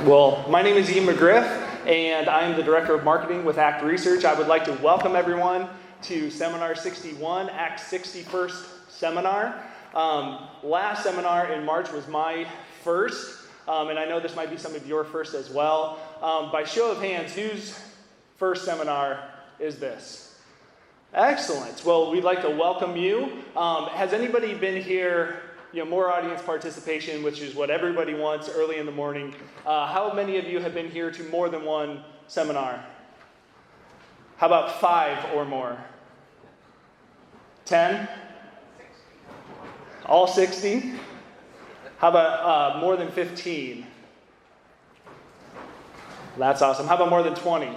Well, my name is Ian McGriff, and I am the Director of Marketing with ACT Research. I would like to welcome everyone to Seminar 61, ACT's 61st seminar. Last seminar in March was my first, and I know this might be some of your first as well. By show of hands, whose first seminar is this? Excellent. Well, we'd like to welcome you. Has anybody been here? More audience participation, which is what everybody wants early in the morning. How many of you have been here to more than one seminar? How about 5 or more? 10? All 60? How about more than 15? That's awesome. How about more than 20?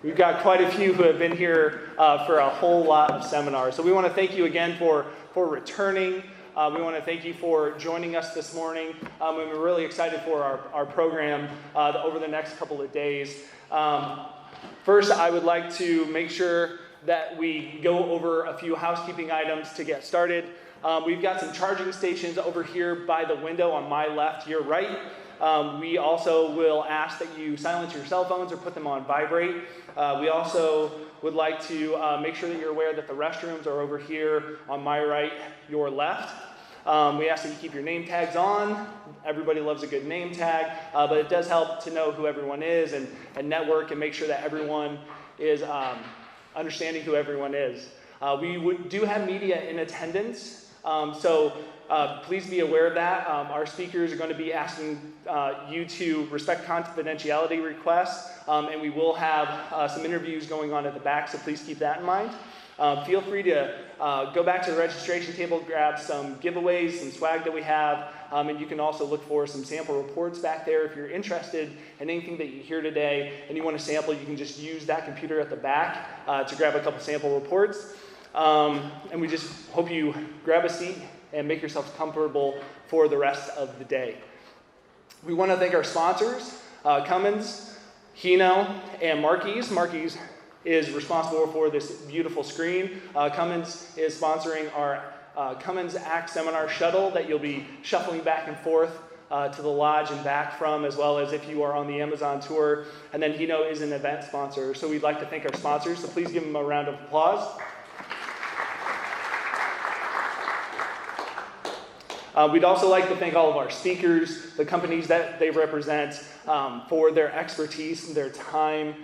We've got quite a few who have been here for a whole lot of seminars. So we want to thank you again for returning. We want to thank you for joining us this morning. And we're really excited for our program over the next couple of days. First, I would like to make sure that we go over a few housekeeping items to get started. We've got some charging stations over here by the window on my left, your right. We also will ask that you silence your cell phones or put them on vibrate. We also would like to make sure that you're aware that the restrooms are over here on my right, your left. We ask that you keep your name tags on. Everybody loves a good name tag, but it does help to know who everyone is and network and make sure that everyone is understanding who everyone is. We do have media in attendance, so please be aware of that. Our speakers are going to be asking you to respect confidentiality requests, and we will have some interviews going on at the back, so please keep that in mind. Feel free to go back to the registration table, grab some giveaways, some swag that we have, and you can also look for some sample reports back there. If you're interested in anything that you hear today and you want to sample, you can just use that computer at the back to grab a couple sample reports. And we just hope you grab a seat and make yourselves comfortable for the rest of the day. We want to thank our sponsors, Cummins, Hino, and Marquis. Marquis is responsible for this beautiful screen. Cummins is sponsoring our Cummins ACT Seminar Shuttle that you'll be shuffling back and forth to the lodge and back from, as well as if you are on the Amazon tour. And then Hino is an event sponsor. So we'd like to thank our sponsors, so please give them a round of applause. We'd also like to thank all of our speakers, the companies that they represent, for their expertise and their time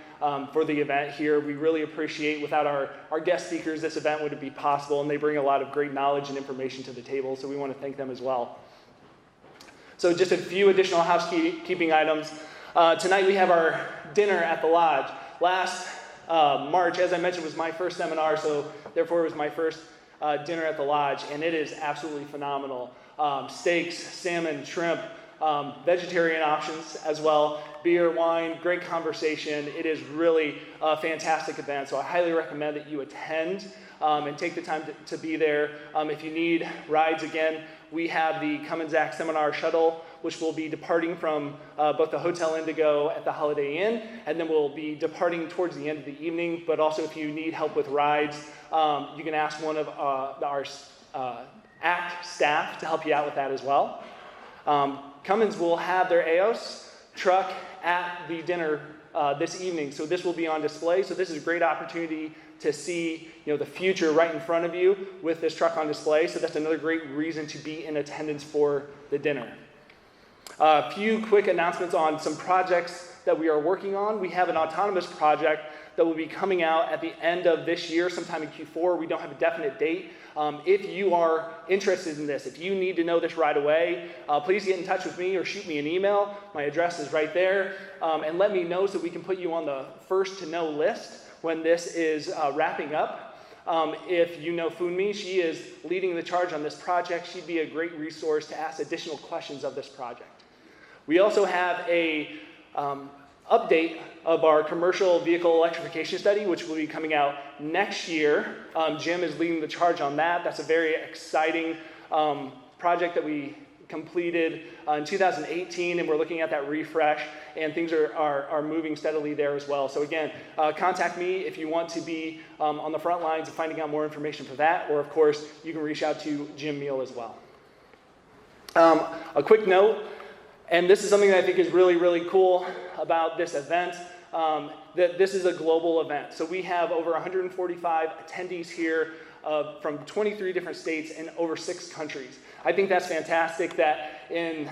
for the event here. We really appreciate, without our guest speakers, this event wouldn't be possible, and they bring a lot of great knowledge and information to the table, so we want to thank them as well. So just a few additional housekeeping items. Tonight we have our dinner at the lodge. Last March, as I mentioned, was my first seminar, so therefore it was my first dinner at the lodge, and it is absolutely phenomenal. Steaks, salmon, shrimp, vegetarian options as well, beer, wine, great conversation. It is really a fantastic event, so I highly recommend that you attend and take the time to be there. If you need rides, again, we have the Cummins ACT Seminar Shuttle, which will be departing from both the Hotel Indigo at the Holiday Inn, and then we'll be departing towards the end of the evening. But also, if you need help with rides, you can ask one of our ACT staff to help you out with that as well. Cummins will have their EOS truck at the dinner this evening, so this will be on display. So this is a great opportunity to see the future right in front of you with this truck on display. So that's another great reason to be in attendance for the dinner. A few quick announcements on some projects that we are working on. We have an autonomous project that will be coming out at the end of this year, sometime in Q4. We don't have a definite date. If you are interested in this, if you need to know this right away, please get in touch with me or shoot me an email. My address is right there. And let me know so we can put you on the first to know list when this is wrapping up. If you know Funmi, she is leading the charge on this project. She'd be a great resource to ask additional questions of this project. We also have a update of our commercial vehicle electrification study, which will be coming out next year. Jim is leading the charge on that. That's a very exciting project that we completed in 2018, and we're looking at that refresh, and things are moving steadily there as well. So again, contact me if you want to be on the front lines of finding out more information for that, or of course, you can reach out to Jim Meil as well. A quick note, And this is something that I think is really, really cool about this event, that this is a global event. So we have over 145 attendees here from 23 different states and over 6 countries. I think that's fantastic that in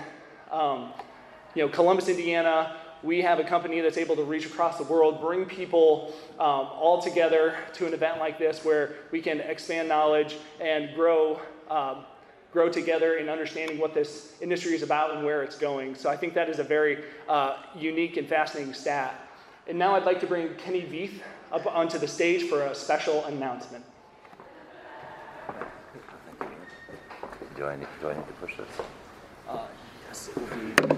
Columbus, Indiana, we have a company that's able to reach across the world, bring people all together to an event like this where we can expand knowledge and grow together in understanding what this industry is about and where it's going. So I think that is a very unique and fascinating stat. And now I'd like to bring Kenny Veith up onto the stage for a special announcement. Do I need to push this? Yes, it will be.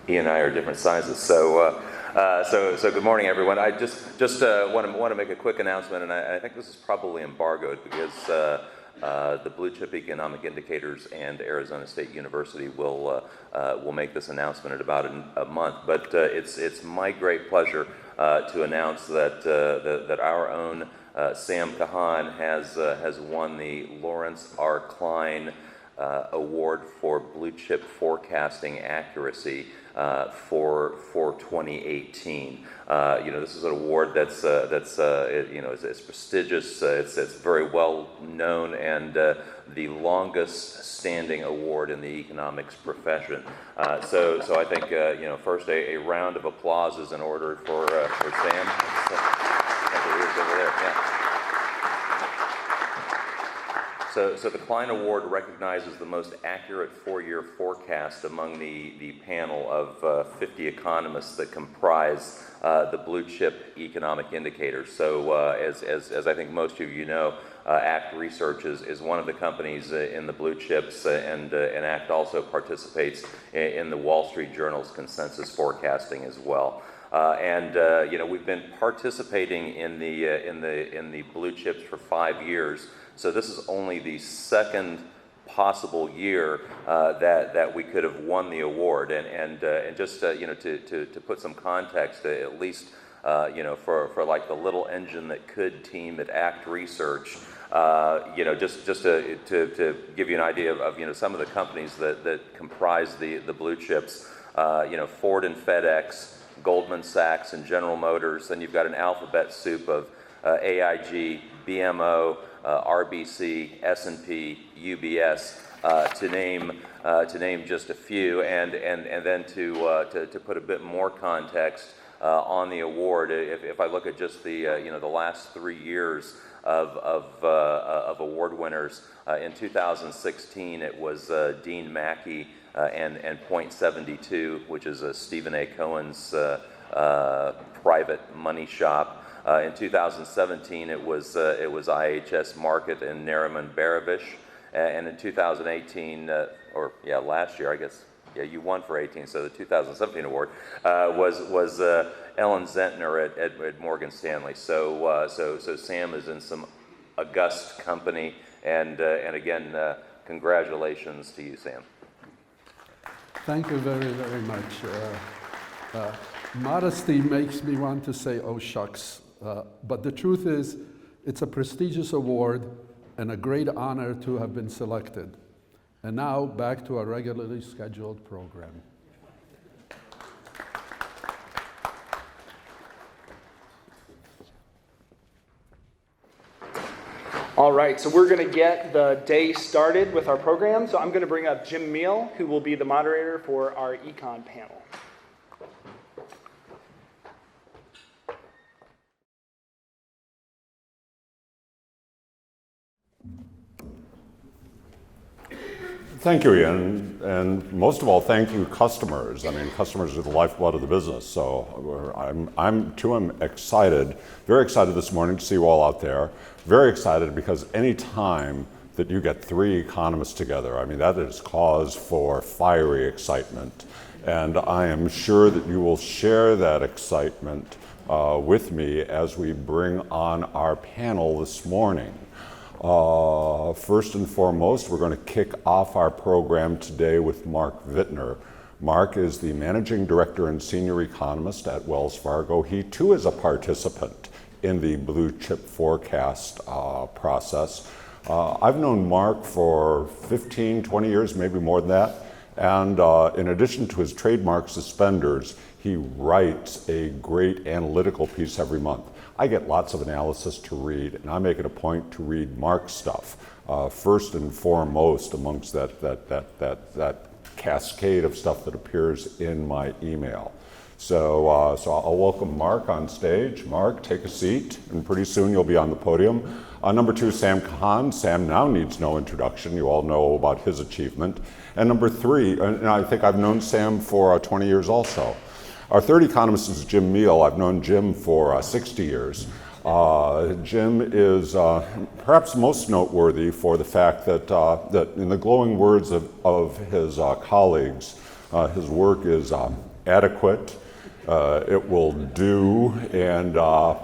He and I are different sizes, so good morning, everyone. I just want to make a quick announcement, and I think this is probably embargoed because the Blue Chip Economic Indicators and Arizona State University will make this announcement in about a month. But it's my great pleasure to announce that our own Sam Kahan has won the Lawrence R. Klein Award for Blue Chip Forecasting Accuracy for 2018. This is an award that's it's prestigious. It's very well known and the longest standing award in the economics profession. So I think first a round of applause is in order for Sam. Over there, yeah. So the Klein Award recognizes the most accurate 4-year forecast among the panel of 50 economists that comprise the Blue Chip Economic Indicators. So as I think most of you know, ACT Research is one of the companies in the Blue Chips, and ACT also participates in the Wall Street Journal's consensus forecasting as well. We've been participating in the Blue Chips for 5 years. So this is only the second possible year that we could have won the award, and just to put some context, at least for like the little engine that could team at ACT Research, just to give you an idea of some of the companies that comprise the Blue Chips, Ford and FedEx, Goldman Sachs and General Motors. Then you've got an alphabet soup of AIG, BMO, RBC, S&P, UBS, to name just a few, and then to put a bit more context on the award. If I look at just the last 3 years of award winners, in 2016 it was Dean Mackey and Point 72, which is Stephen A. Cohen's private money shop. In 2017, it was IHS Markit and Nariman Baravish, and in 2018, last year, I guess, you won for 18, so the 2017 award was Ellen Zentner at Morgan Stanley. So Sam is in some august company, and again, congratulations to you, Sam. Thank you very, very much. Modesty makes me want to say, oh shucks. But the truth is, it's a prestigious award and a great honor to have been selected. And now, back to our regularly scheduled program. All right, so we're going to get the day started with our program. So I'm going to bring up Jim Meil, who will be the moderator for our econ panel. Thank you, Ian, and most of all, thank you, customers. I mean, customers are the lifeblood of the business, so I'm excited, very excited this morning to see you all out there. Very excited because any time that you get 3 economists together, I mean, that is cause for fiery excitement, and I am sure that you will share that excitement with me as we bring on our panel this morning. First and foremost, we're going to kick off our program today with Mark Vitner. Mark is the Managing Director and Senior Economist at Wells Fargo. He too is a participant in the Blue Chip Forecast process. I've known Mark for 15, 20 years, maybe more than that. And in addition to his trademark suspenders, he writes a great analytical piece every month. I get lots of analysis to read, and I make it a point to read Mark's stuff first and foremost amongst that cascade of stuff that appears in my email. So I'll welcome Mark on stage. Mark, take a seat, and pretty soon you'll be on the podium. Number 2, Sam Kahan. Sam now needs no introduction. You all know about his achievement. And number 3, and I think I've known Sam for 20 years also. Our third economist is Jim Meil. I've known Jim for 60 years. Jim is perhaps most noteworthy for the fact that in the glowing words of his colleagues, his work is adequate, it will do, and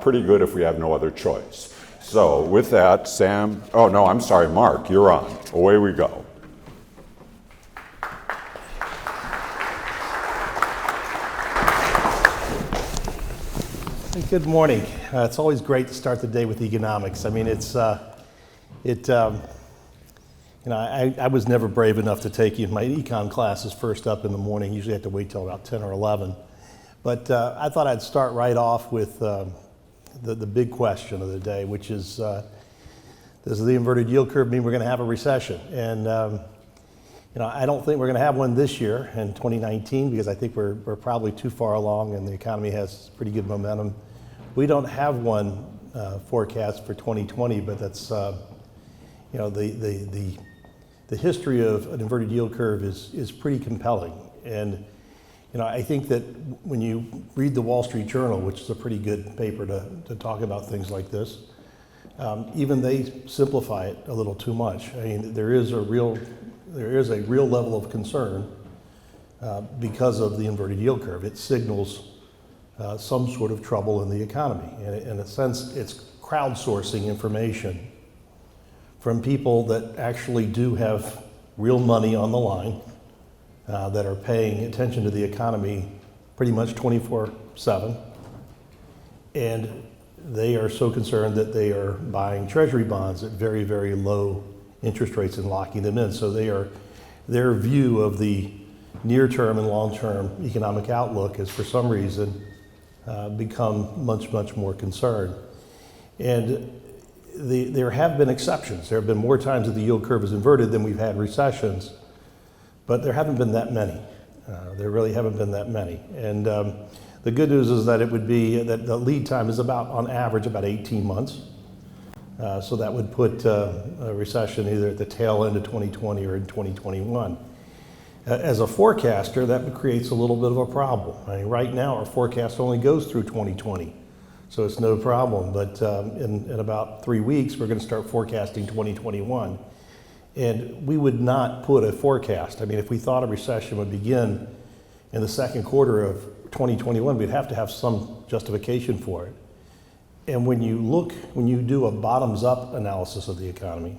pretty good if we have no other choice. So with that, Sam, oh no, I'm sorry, Mark, you're on. Away we go. Good morning. It's always great to start the day with economics. I mean, I was never brave enough to take my econ classes first up in the morning. Usually I have to wait till about 10 or 11. But I thought I'd start right off with the big question of the day, which is, does the inverted yield curve mean we're going to have a recession? And I don't think we're going to have one this year in 2019 because I think we're probably too far along and the economy has pretty good momentum. We don't have one forecast for 2020, but that's the history of an inverted yield curve is pretty compelling. And I think that when you read the Wall Street Journal, which is a pretty good paper to talk about things like this, even they simplify it a little too much. I mean, there is a real level of concern because of the inverted yield curve. It signals some sort of trouble in the economy. And in a sense, it's crowdsourcing information from people that actually do have real money on the line, that are paying attention to the economy pretty much 24/7. And they are so concerned that they are buying treasury bonds at very, very low interest rates and locking them in. So their view of the near-term and long-term economic outlook has, for some reason, become much, much more concerned. And there have been exceptions. There have been more times that the yield curve is inverted than we've had recessions, but there haven't been that many. There really haven't been that many. And the good news is that it would be that the lead time is on average, about 18 months. So that would put a recession either at the tail end of 2020 or in 2021. As a forecaster, that creates a little bit of a problem. I mean, right now, our forecast only goes through 2020, so it's no problem. But in about 3 weeks, we're going to start forecasting 2021. And we would not put a forecast. I mean, if we thought a recession would begin in the second quarter of 2021, we'd have to have some justification for it. And when you do a bottoms-up analysis of the economy,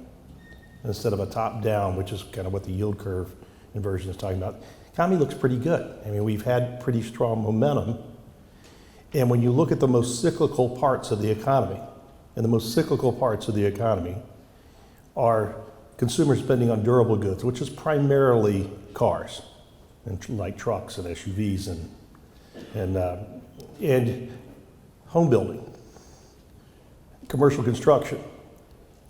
instead of a top-down, which is kind of what the yield curve inversion is talking about, the economy looks pretty good. I mean, we've had pretty strong momentum. And when you look at the most cyclical parts of the economy, and the most cyclical parts of the economy are consumer spending on durable goods, which is primarily cars, and like trucks and SUVs and home building, commercial construction,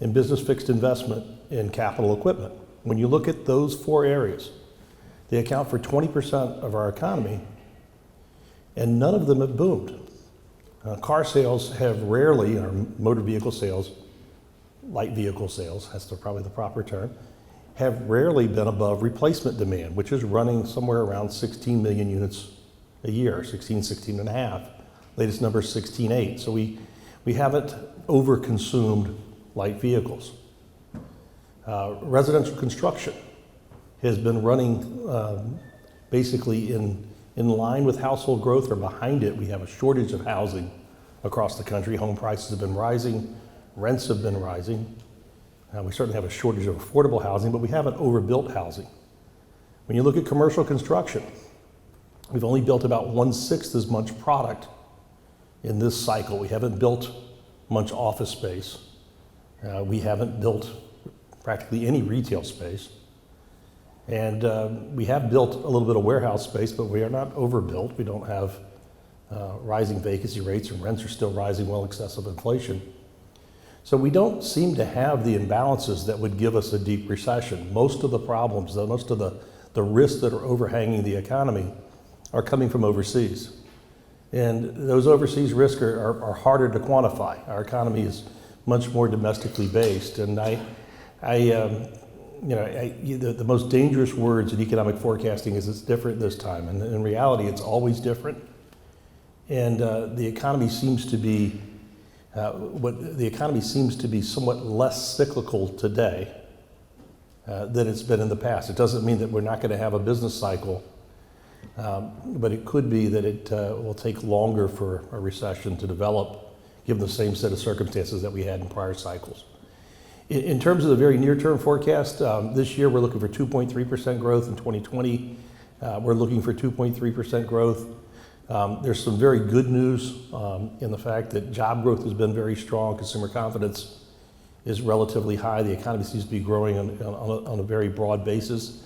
and business fixed investment in capital equipment. When you look at those 4 areas, they account for 20% of our economy, and none of them have boomed. Car sales have rarely, or motor vehicle sales, light vehicle sales, that's probably the proper term, have rarely been above replacement demand, which is running somewhere around 16 million units a year, 16 and a half. Latest number is 16.8. So we haven't overconsumed light vehicles. Residential construction has been running basically in line with household growth or behind it. We have a shortage of housing across the country. Home prices have been rising, rents have been rising. We certainly have a shortage of affordable housing, but we haven't overbuilt housing. When you look at commercial construction, we've only built about 1/6 as much product in this cycle. We haven't built much office space. We haven't built practically any retail space. And we have built a little bit of warehouse space, but we are not overbuilt. We don't have rising vacancy rates, and rents are still rising well in excess of inflation. So we don't seem to have the imbalances that would give us a deep recession. Most of the problems, most of the risks that are overhanging the economy are coming from overseas. And those overseas risks are harder to quantify. Our economy is much more domestically based. And the most dangerous words in economic forecasting is it's different this time. And in reality, it's always different. And the economy seems to be somewhat less cyclical today than it's been in the past. It doesn't mean that we're not going to have a business cycle, but it could be that it will take longer for a recession to develop, given the same set of circumstances that we had in prior cycles. In terms of the very near-term forecast, this year we're looking for 2.3% growth. In 2020, we're looking for 2.3% growth. There's some very good news in the fact that job growth has been very strong. Consumer confidence is relatively high. The economy seems to be growing on a very broad basis.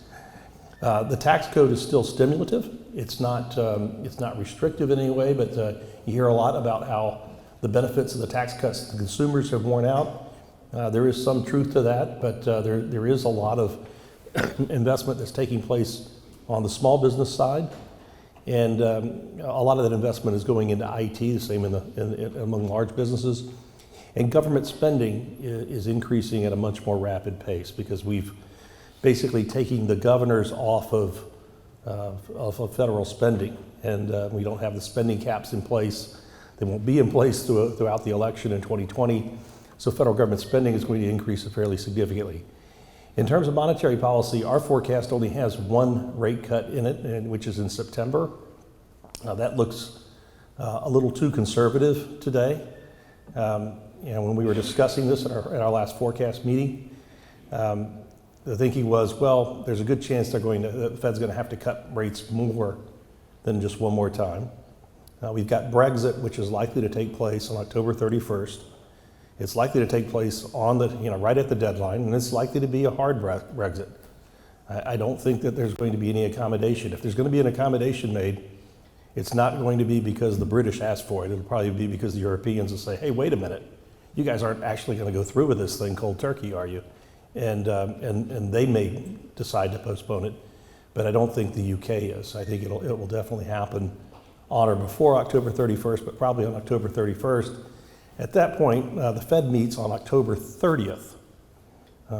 The tax code is still stimulative. It's not restrictive in any way, but you hear a lot about how the benefits of the tax cuts to consumers have worn out. There is some truth to that, but there is a lot of investment that's taking place on the small business side. And a lot of that investment is going into IT, the same among large businesses. And government spending is increasing at a much more rapid pace because we've basically taken the governors off of federal spending. And we don't have the spending caps in place. They won't be in place throughout the election in 2020. So federal government spending is going to increase fairly significantly. In terms of monetary policy, our forecast only has one rate cut in it, which is in September. That looks a little too conservative today. When we were discussing this in our last forecast meeting, the thinking was, well, there's a good chance the Fed's going to have to cut rates more than just one more time. We've got Brexit, which is likely to take place on October 31st. It's likely to take place right at the deadline, and it's likely to be a hard Brexit. I don't think that there's going to be any accommodation. If there's going to be an accommodation made, it's not going to be because the British asked for it. It'll probably be because the Europeans will say, hey, wait a minute, you guys aren't actually going to go through with this thing cold turkey, are you? And they may decide to postpone it, but I don't think the UK is. I think it will definitely happen on or before October 31st, but probably on October 31st. At that point, the Fed meets on October 30th,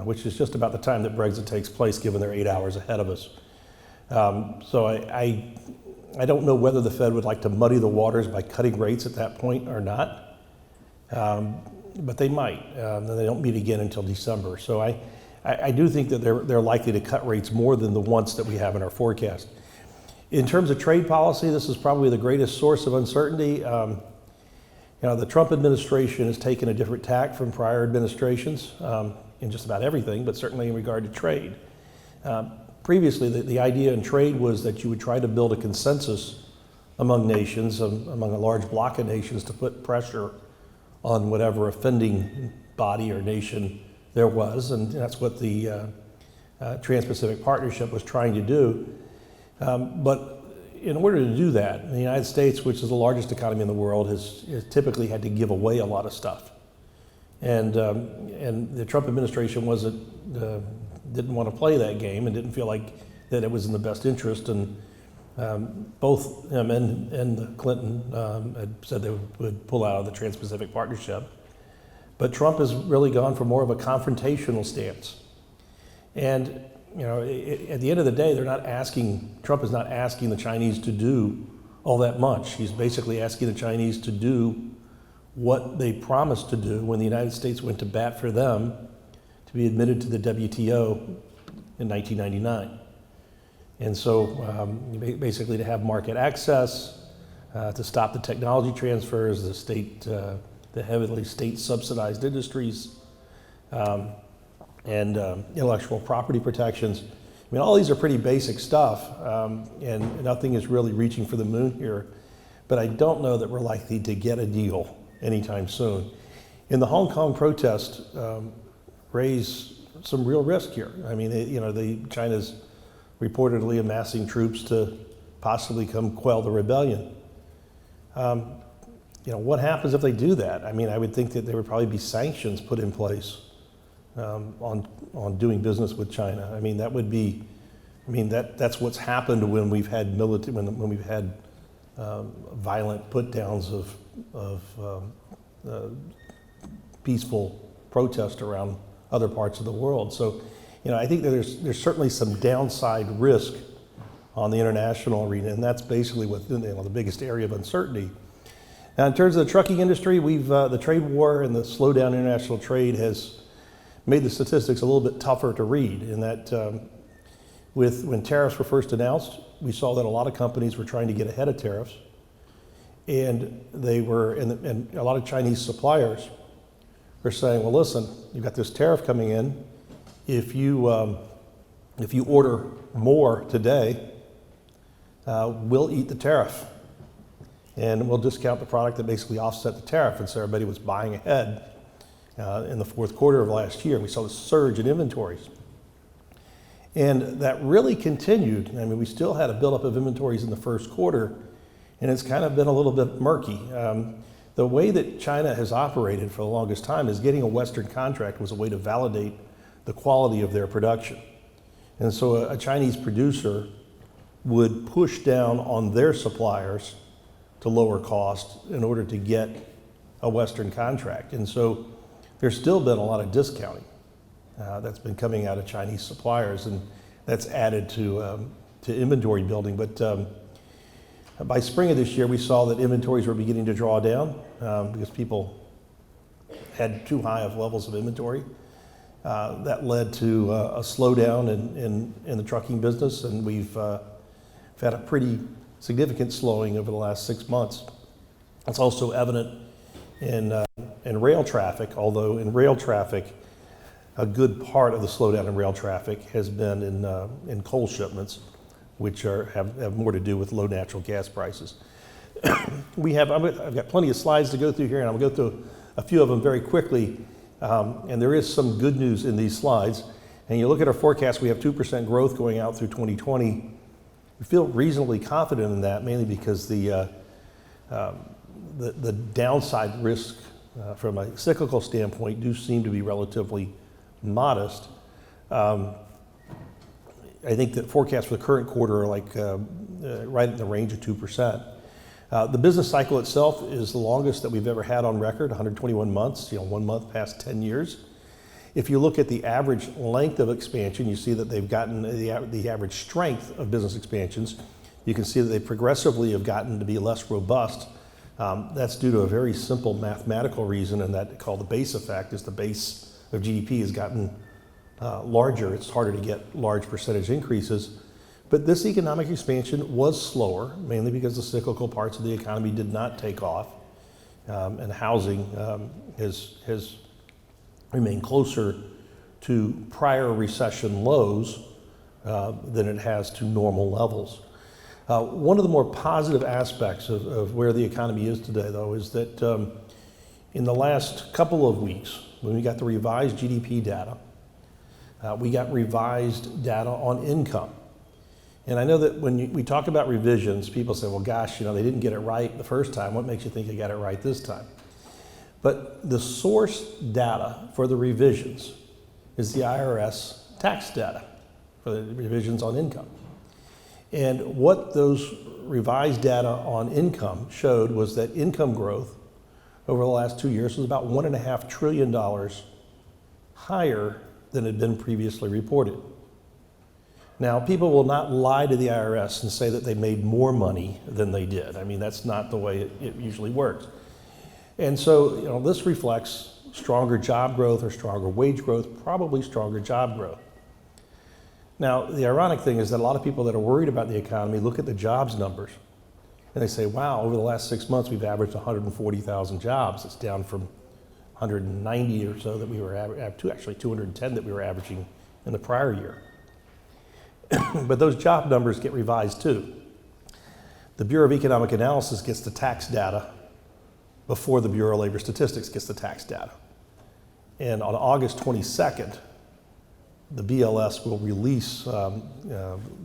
which is just about the time that Brexit takes place, given they're 8 hours ahead of us. So I don't know whether the Fed would like to muddy the waters by cutting rates at that point or not, but they might. They don't meet again until December. So I do think that they're likely to cut rates more than the once that we have in our forecast. In terms of trade policy, this is probably the greatest source of uncertainty. The Trump administration has taken a different tack from prior administrations in just about everything, but certainly in regard to trade. Previously, the idea in trade was that you would try to build a consensus among nations, among a large block of nations, to put pressure on whatever offending body or nation there was, and that's what the Trans-Pacific Partnership was trying to do. But in order to do that, the United States, which is the largest economy in the world, has typically had to give away a lot of stuff. And the Trump administration didn't want to play that game and didn't feel like that it was in the best interest. And both him and Clinton had said they would pull out of the Trans-Pacific Partnership. But Trump has really gone for more of a confrontational stance. And at the end of the day, Trump is not asking the Chinese to do all that much. He's basically asking the Chinese to do what they promised to do when the United States went to bat for them to be admitted to the WTO in 1999. And so basically to have market access, to stop the technology transfers, the heavily state-subsidized industries, and intellectual property protections. I mean, all these are pretty basic stuff, and nothing is really reaching for the moon here, but I don't know that we're likely to get a deal anytime soon. In the Hong Kong protest, Ray's some real risk here. I mean, China's reportedly amassing troops to possibly come quell the rebellion. What happens if they do that? I mean, I would think that there would probably be sanctions put in place on doing business with China. I mean, that would be, that's what's happened when we've had when we've had violent put downs of peaceful protest around other parts of the world. So, I think that there's certainly some downside risk on the international arena, and that's basically what the biggest area of uncertainty. Now, in terms of the trucking industry, the trade war and the slowdown in international trade has made the statistics a little bit tougher to read. In that, when tariffs were first announced, we saw that a lot of companies were trying to get ahead of tariffs, and and a lot of Chinese suppliers were saying, "Well, listen, you've got this tariff coming in. If you order more today, we'll eat the tariff, and we'll discount the product that basically offset the tariff." And so everybody was buying ahead in the fourth quarter of last year. We saw the surge in inventories. And that really continued. I mean, we still had a buildup of inventories in the first quarter, and it's kind of been a little bit murky. The way that China has operated for the longest time is getting a Western contract was a way to validate the quality of their production. And so a Chinese producer would push down on their suppliers to lower cost in order to get a Western contract. And so there's still been a lot of discounting that's been coming out of Chinese suppliers, and that's added to inventory building. But by spring of this year, we saw that inventories were beginning to draw down because people had too high of levels of inventory. That led to a slowdown in the trucking business, and we've had a pretty significant slowing over the last 6 months. It's also evident in rail traffic, although in rail traffic, a good part of the slowdown in rail traffic has been in coal shipments, which have more to do with low natural gas prices. I've got plenty of slides to go through here, and I'll go through a few of them very quickly. And there is some good news in these slides. And you look at our forecast, we have 2% growth going out through 2020. We feel reasonably confident in that, mainly because the downside risk from a cyclical standpoint do seem to be relatively modest. I think that forecasts for the current quarter are right in the range of 2%. The business cycle itself is the longest that we've ever had on record, 121 months, 1 month past 10 years. If you look at the average length of expansion, you see that they've gotten the average strength of business expansions. You can see that they progressively have gotten to be less robust. That's due to a very simple mathematical reason, and that called the base effect, is the base of GDP has gotten larger. It's harder to get large percentage increases. But this economic expansion was slower, mainly because the cyclical parts of the economy did not take off, and housing has remained closer to prior recession lows than it has to normal levels. One of the more positive aspects of where the economy is today, though, is that in the last couple of weeks, when we got the revised GDP data, we got revised data on income. And I know that when we talk about revisions, people say, well, gosh, they didn't get it right the first time. What makes you think they got it right this time? But the source data for the revisions is the IRS tax data for the revisions on income. And what those revised data on income showed was that income growth over the last 2 years was about $1.5 trillion higher than had been previously reported. Now, people will not lie to the IRS and say that they made more money than they did. I mean, that's not the way it usually works. And so, this reflects stronger job growth or stronger wage growth, probably stronger job growth. Now, the ironic thing is that a lot of people that are worried about the economy look at the jobs numbers and they say, wow, over the last 6 months, we've averaged 140,000 jobs. It's down from 190 or so that we were actually 210 that we were averaging in the prior year. But those job numbers get revised too. The Bureau of Economic Analysis gets the tax data before the Bureau of Labor Statistics gets the tax data. And on August 22nd, the BLS will release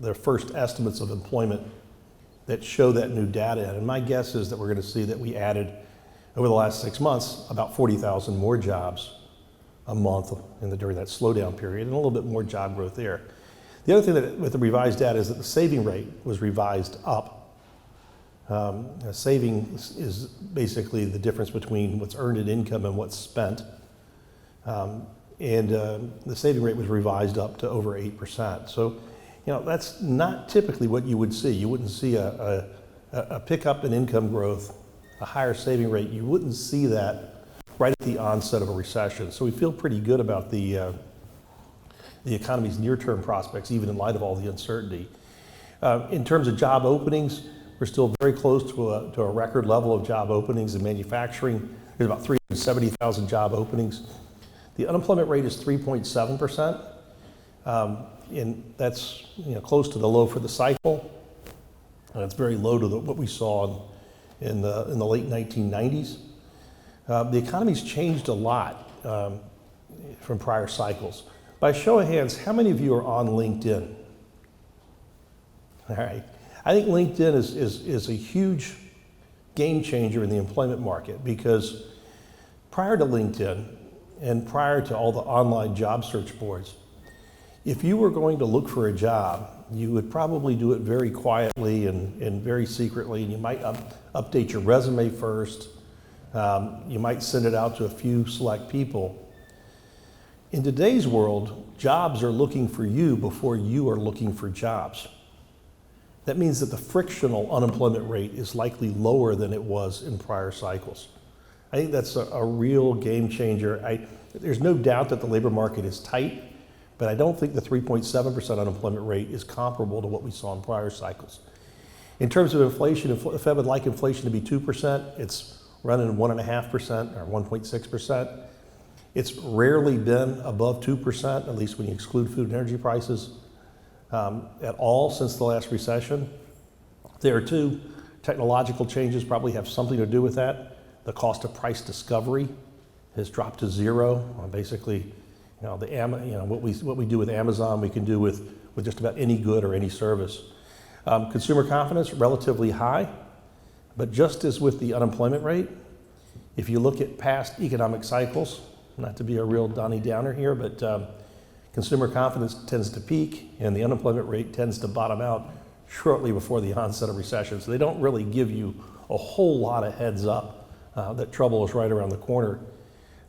their first estimates of employment that show that new data. And my guess is that we're going to see that we added, over the last 6 months, about 40,000 more jobs a month during that slowdown period, and a little bit more job growth there. The other thing that with the revised data is that the saving rate was revised up. Saving is basically the difference between what's earned in income and what's spent. The saving rate was revised up to over 8%. So, that's not typically what you would see. You wouldn't see a pickup in income growth, a higher saving rate. You wouldn't see that right at the onset of a recession. So we feel pretty good about the economy's near-term prospects, even in light of all the uncertainty. In terms of job openings, we're still very close to a record level of job openings in manufacturing. There's about 370,000 job openings. The unemployment rate is 3.7%, and that's close to the low for the cycle. And it's very low to what we saw in the late 1990s. The economy's changed a lot from prior cycles. By show of hands, how many of you are on LinkedIn? All right. I think LinkedIn is a huge game changer in the employment market, because prior to LinkedIn and prior to all the online job search boards, if you were going to look for a job, you would probably do it very quietly and very secretly, and you might update your resume first. You might send it out to a few select people. In today's world, jobs are looking for you before you are looking for jobs. That means that the frictional unemployment rate is likely lower than it was in prior cycles. I think that's a real game changer. There's no doubt that the labor market is tight, but I don't think the 3.7% unemployment rate is comparable to what we saw in prior cycles. In terms of inflation, if the Fed would like inflation to be 2%, it's running 1.5% or 1.6%. It's rarely been above 2%, at least when you exclude food and energy prices, at all since the last recession. There too, technological changes probably have something to do with that. The cost of price discovery has dropped to zero. Basically, what we do with Amazon, we can do with just about any good or any service. Consumer confidence, relatively high, but just as with the unemployment rate, if you look at past economic cycles, not to be a real Donnie Downer here, but consumer confidence tends to peak and the unemployment rate tends to bottom out shortly before the onset of recession. So they don't really give you a whole lot of heads up that trouble is right around the corner.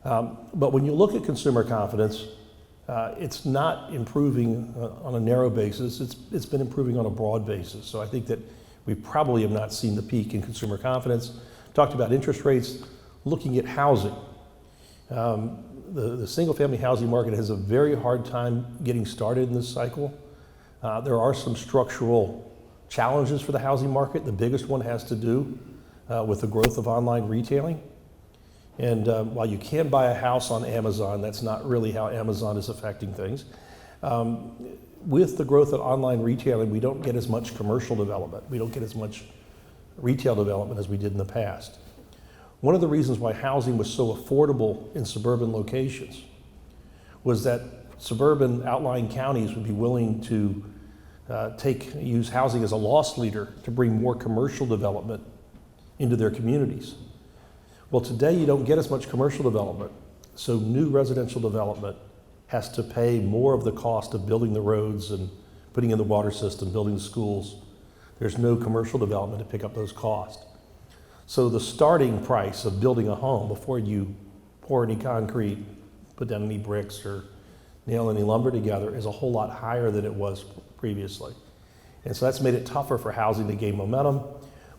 But when you look at consumer confidence, it's not improving on a narrow basis. It's been improving on a broad basis. So I think that we probably have not seen the peak in consumer confidence. Talked about interest rates. Looking at housing, the single-family housing market has a very hard time getting started in this cycle. There are some structural challenges for the housing market. The biggest one has to do with the growth of online retailing. And while you can buy a house on Amazon, that's not really how Amazon is affecting things. With the growth of online retailing, we don't get as much commercial development. We don't get as much retail development as we did in the past. One of the reasons why housing was so affordable in suburban locations was that suburban outlying counties would be willing to use housing as a loss leader to bring more commercial development into their communities. Well, today you don't get as much commercial development, so new residential development has to pay more of the cost of building the roads and putting in the water system, building the schools. There's no commercial development to pick up those costs. So the starting price of building a home before you pour any concrete, put down any bricks, or nail any lumber together is a whole lot higher than it was previously. And so that's made it tougher for housing to gain momentum.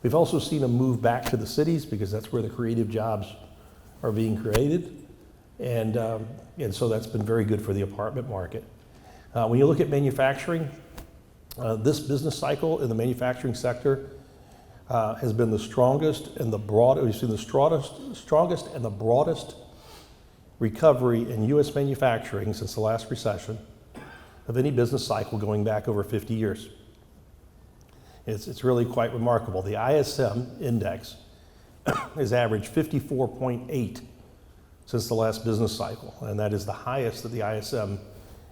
We've also seen a move back to the cities because that's where the creative jobs are being created. And so that's been very good for the apartment market. When you look at manufacturing, this business cycle in the manufacturing sector has been the strongest and the broadest. We've seen the strongest and the broadest recovery in U.S. manufacturing since the last recession of any business cycle going back over 50 years. It's really quite remarkable. The ISM index has averaged 54.8 since the last business cycle, and that is the highest that the ISM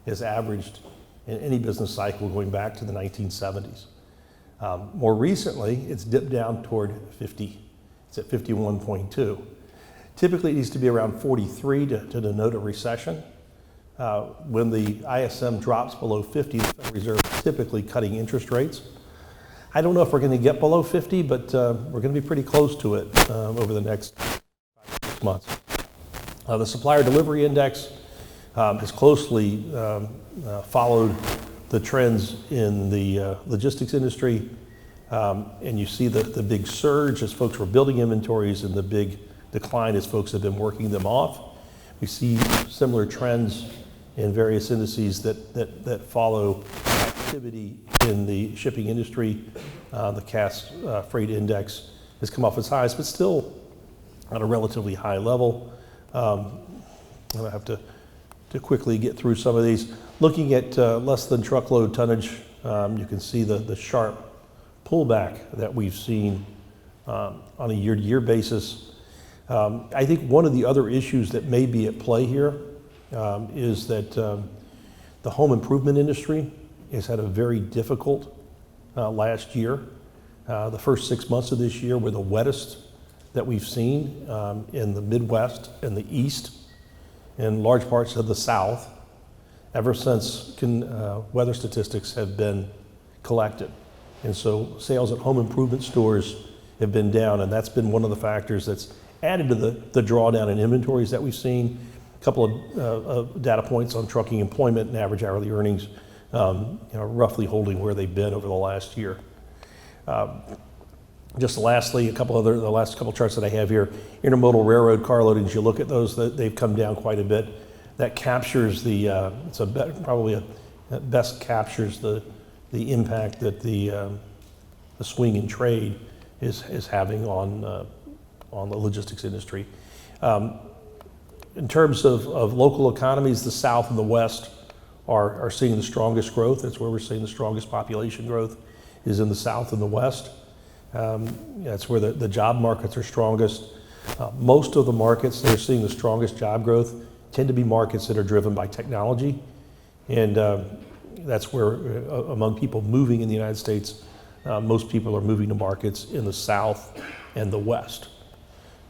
has averaged in any business cycle going back to the 1970s. More recently, it's dipped down toward 50. It's at 51.2. Typically, it needs to be around 43 to denote a recession. When the ISM drops below 50, the Federal Reserve is typically cutting interest rates. I don't know if we're going to get below 50, but we're going to be pretty close to it over the next 5 months. The Supplier Delivery Index has closely followed the trends in the logistics industry, and you see the big surge as folks were building inventories and the big decline as folks have been working them off. We see similar trends in various indices that follow activity in the shipping industry. The Cass Freight Index has come off its highs, but still at a relatively high level. I'm going to have to quickly get through some of these. Looking at less than truckload tonnage, you can see the sharp pullback that we've seen on a year-to-year basis. I think one of the other issues that may be at play here is that the home improvement industry has had a very difficult last year. The first 6 months of this year were the wettest that we've seen in the Midwest and the East, in large parts of the South, ever since weather statistics have been collected. And so sales at home improvement stores have been down, and that's been one of the factors that's added to the drawdown in inventories that we've seen. A couple of data points on trucking employment and average hourly earnings, roughly holding where they've been over the last year. Just lastly, the last couple charts that I have here, intermodal railroad car loadings, you look at those, they've come down quite a bit. That captures best captures the impact that the swing in trade is having on the logistics industry. In terms of local economies, the South and the West are seeing the strongest growth. That's where we're seeing the strongest population growth, is in the South and the West. That's where the job markets are strongest. Most of the markets that are seeing the strongest job growth tend to be markets that are driven by technology. And that's where, among people moving in the United States, most people are moving to markets in the South and the West.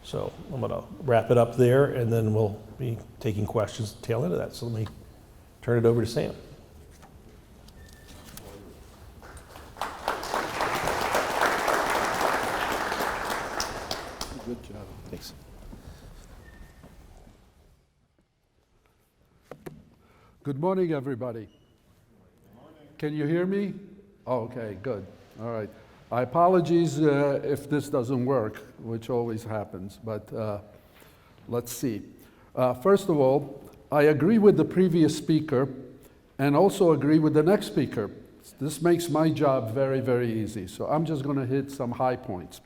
So I'm going to wrap it up there, and then we'll be taking questions at the tail end of that. So let me turn it over to Sam. Good job. Thanks. Good morning, everybody. Can you hear me? Oh, okay, good. All right. I apologize if this doesn't work, which always happens, but let's see. First of all, I agree with the previous speaker and also agree with the next speaker. This makes my job very, very easy. So I'm just going to hit some high points.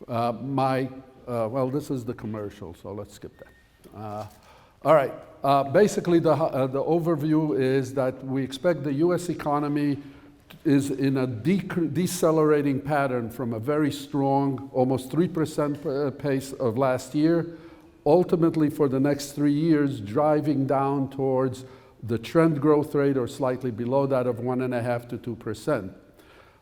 Well, this is the commercial, so let's skip that. All right. Basically, the overview is that we expect the U.S. economy is in a decelerating pattern from a very strong, almost 3% pace of last year, ultimately for the next 3 years, driving down towards the trend growth rate or slightly below that of 1.5% to 2%.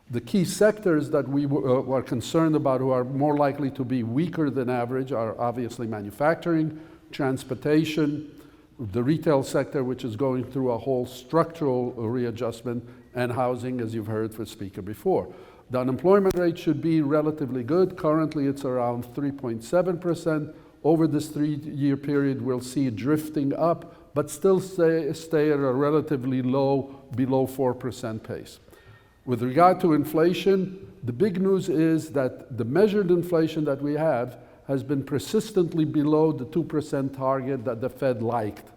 The key sectors that we are concerned about, who are more likely to be weaker than average, are obviously manufacturing, transportation, the retail sector, which is going through a whole structural readjustment, and housing, as you've heard from the speaker before. The unemployment rate should be relatively good. Currently, it's around 3.7%. Over this 3-year period, we'll see it drifting up, but still stay at a relatively low, below 4% pace. With regard to inflation, the big news is that the measured inflation that we have has been persistently below the 2% target that the Fed liked.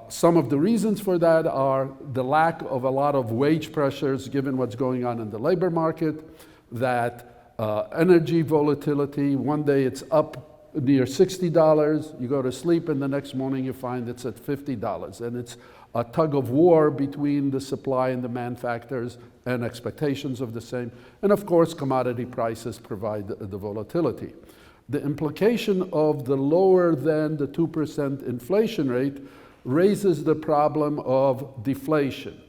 Some of the reasons for that are the lack of a lot of wage pressures given what's going on in the labor market, that energy volatility, one day it's up near $60, you go to sleep and the next morning you find it's at $50. And it's a tug of war between the supply and demand factors and expectations of the same. And of course, commodity prices provide the volatility. The implication of the lower than the 2% inflation rate raises the problem of deflation.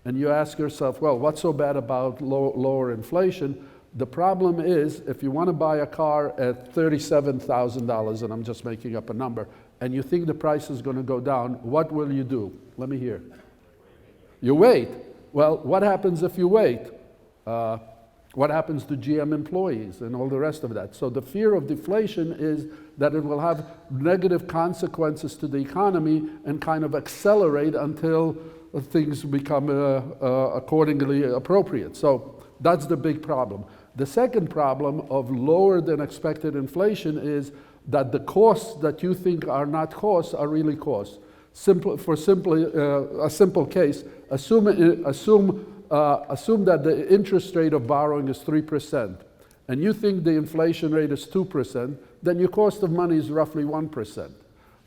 And you ask yourself, well, what's so bad about lower inflation? The problem is, if you want to buy a car at $37,000, and I'm just making up a number, and you think the price is going to go down, what will you do? Let me hear. You wait. Well, what happens if you wait? What happens to GM employees and all the rest of that? So the fear of deflation is that it will have negative consequences to the economy and kind of accelerate until things become accordingly appropriate. So that's the big problem. The second problem of lower than expected inflation is that the costs that you think are not costs are really costs. A simple case, assume that the interest rate of borrowing is 3%, and you think the inflation rate is 2%, then your cost of money is roughly 1%.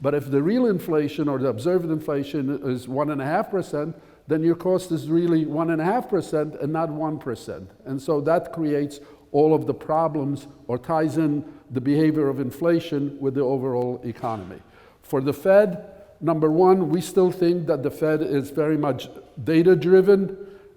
But if the real inflation or the observed inflation is 1.5%, then your cost is really 1.5% and not 1%. And so that creates all of the problems or ties in the behavior of inflation with the overall economy. For the Fed, number one, we still think that the Fed is very much data-driven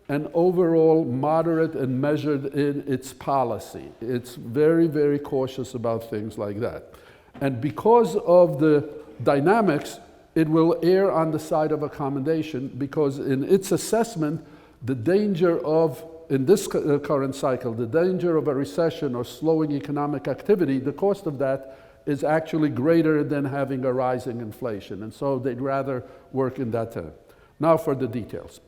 and overall moderate and measured in its policy. It's very, very cautious about things like that. And because of the dynamics, it will err on the side of accommodation, because in its assessment, the danger of, in this current cycle, the danger of a recession or slowing economic activity, the cost of that is actually greater than having a rising inflation. And so they'd rather work in that term. Now for the details.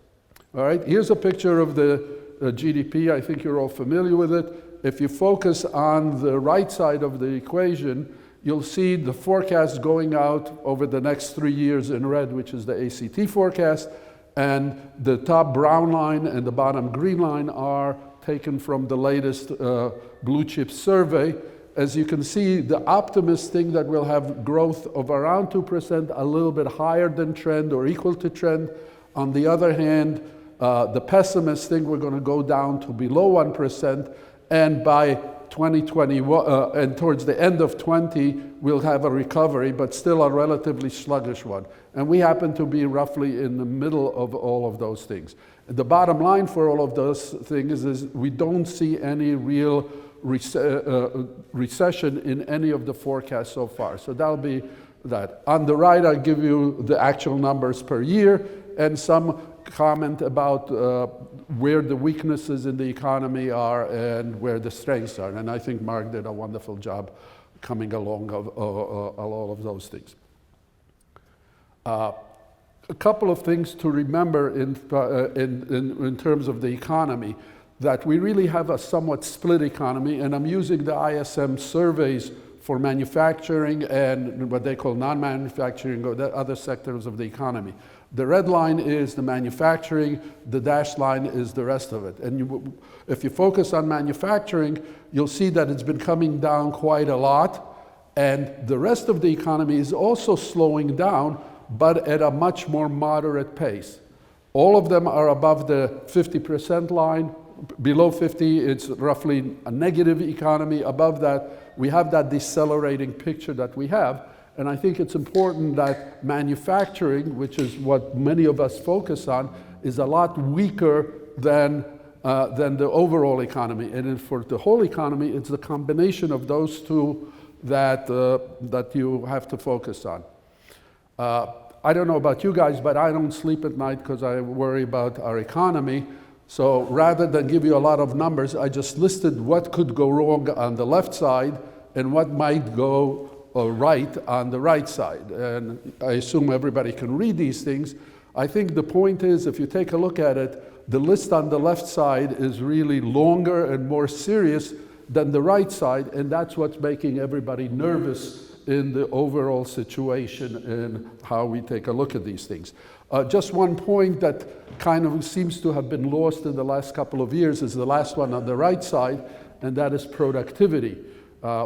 All right, here's a picture of the GDP. I think you're all familiar with it. If you focus on the right side of the equation, you'll see the forecast going out over the next 3 years in red, which is the ACT forecast. And the top brown line and the bottom green line are taken from the latest blue chip survey. As you can see, the optimists think that we'll have growth of around 2%, a little bit higher than trend or equal to trend. On the other hand, the pessimists think we're going to go down to below 1%, and by 2021, and towards the end of 20, we'll have a recovery, but still a relatively sluggish one. And we happen to be roughly in the middle of all of those things. The bottom line for all of those things is we don't see any real recession in any of the forecasts so far. So that'll be that. On the right, I'll give you the actual numbers per year and some comment about where the weaknesses in the economy are and where the strengths are. And I think Mark did a wonderful job coming along of all of those things. A couple of things to remember in terms of the economy, that we really have a somewhat split economy, and I'm using the ISM surveys for manufacturing and what they call non-manufacturing or the other sectors of the economy. The red line is the manufacturing, the dashed line is the rest of it. And if you focus on manufacturing, you'll see that it's been coming down quite a lot, and the rest of the economy is also slowing down, but at a much more moderate pace. All of them are above the 50% line. Below 50, it's roughly a negative economy. Above that, we have that decelerating picture that we have. And I think it's important that manufacturing, which is what many of us focus on, is a lot weaker than the overall economy. And for the whole economy, it's the combination of those two that you have to focus on. I don't know about you guys, but I don't sleep at night because I worry about our economy. So rather than give you a lot of numbers, I just listed what could go wrong on the left side and what might go right on the right side. And I assume everybody can read these things. I think the point is, if you take a look at it, the list on the left side is really longer and more serious than the right side, and that's what's making everybody nervous in the overall situation and how we take a look at these things. Just one point that kind of seems to have been lost in the last couple of years is the last one on the right side, and that is productivity.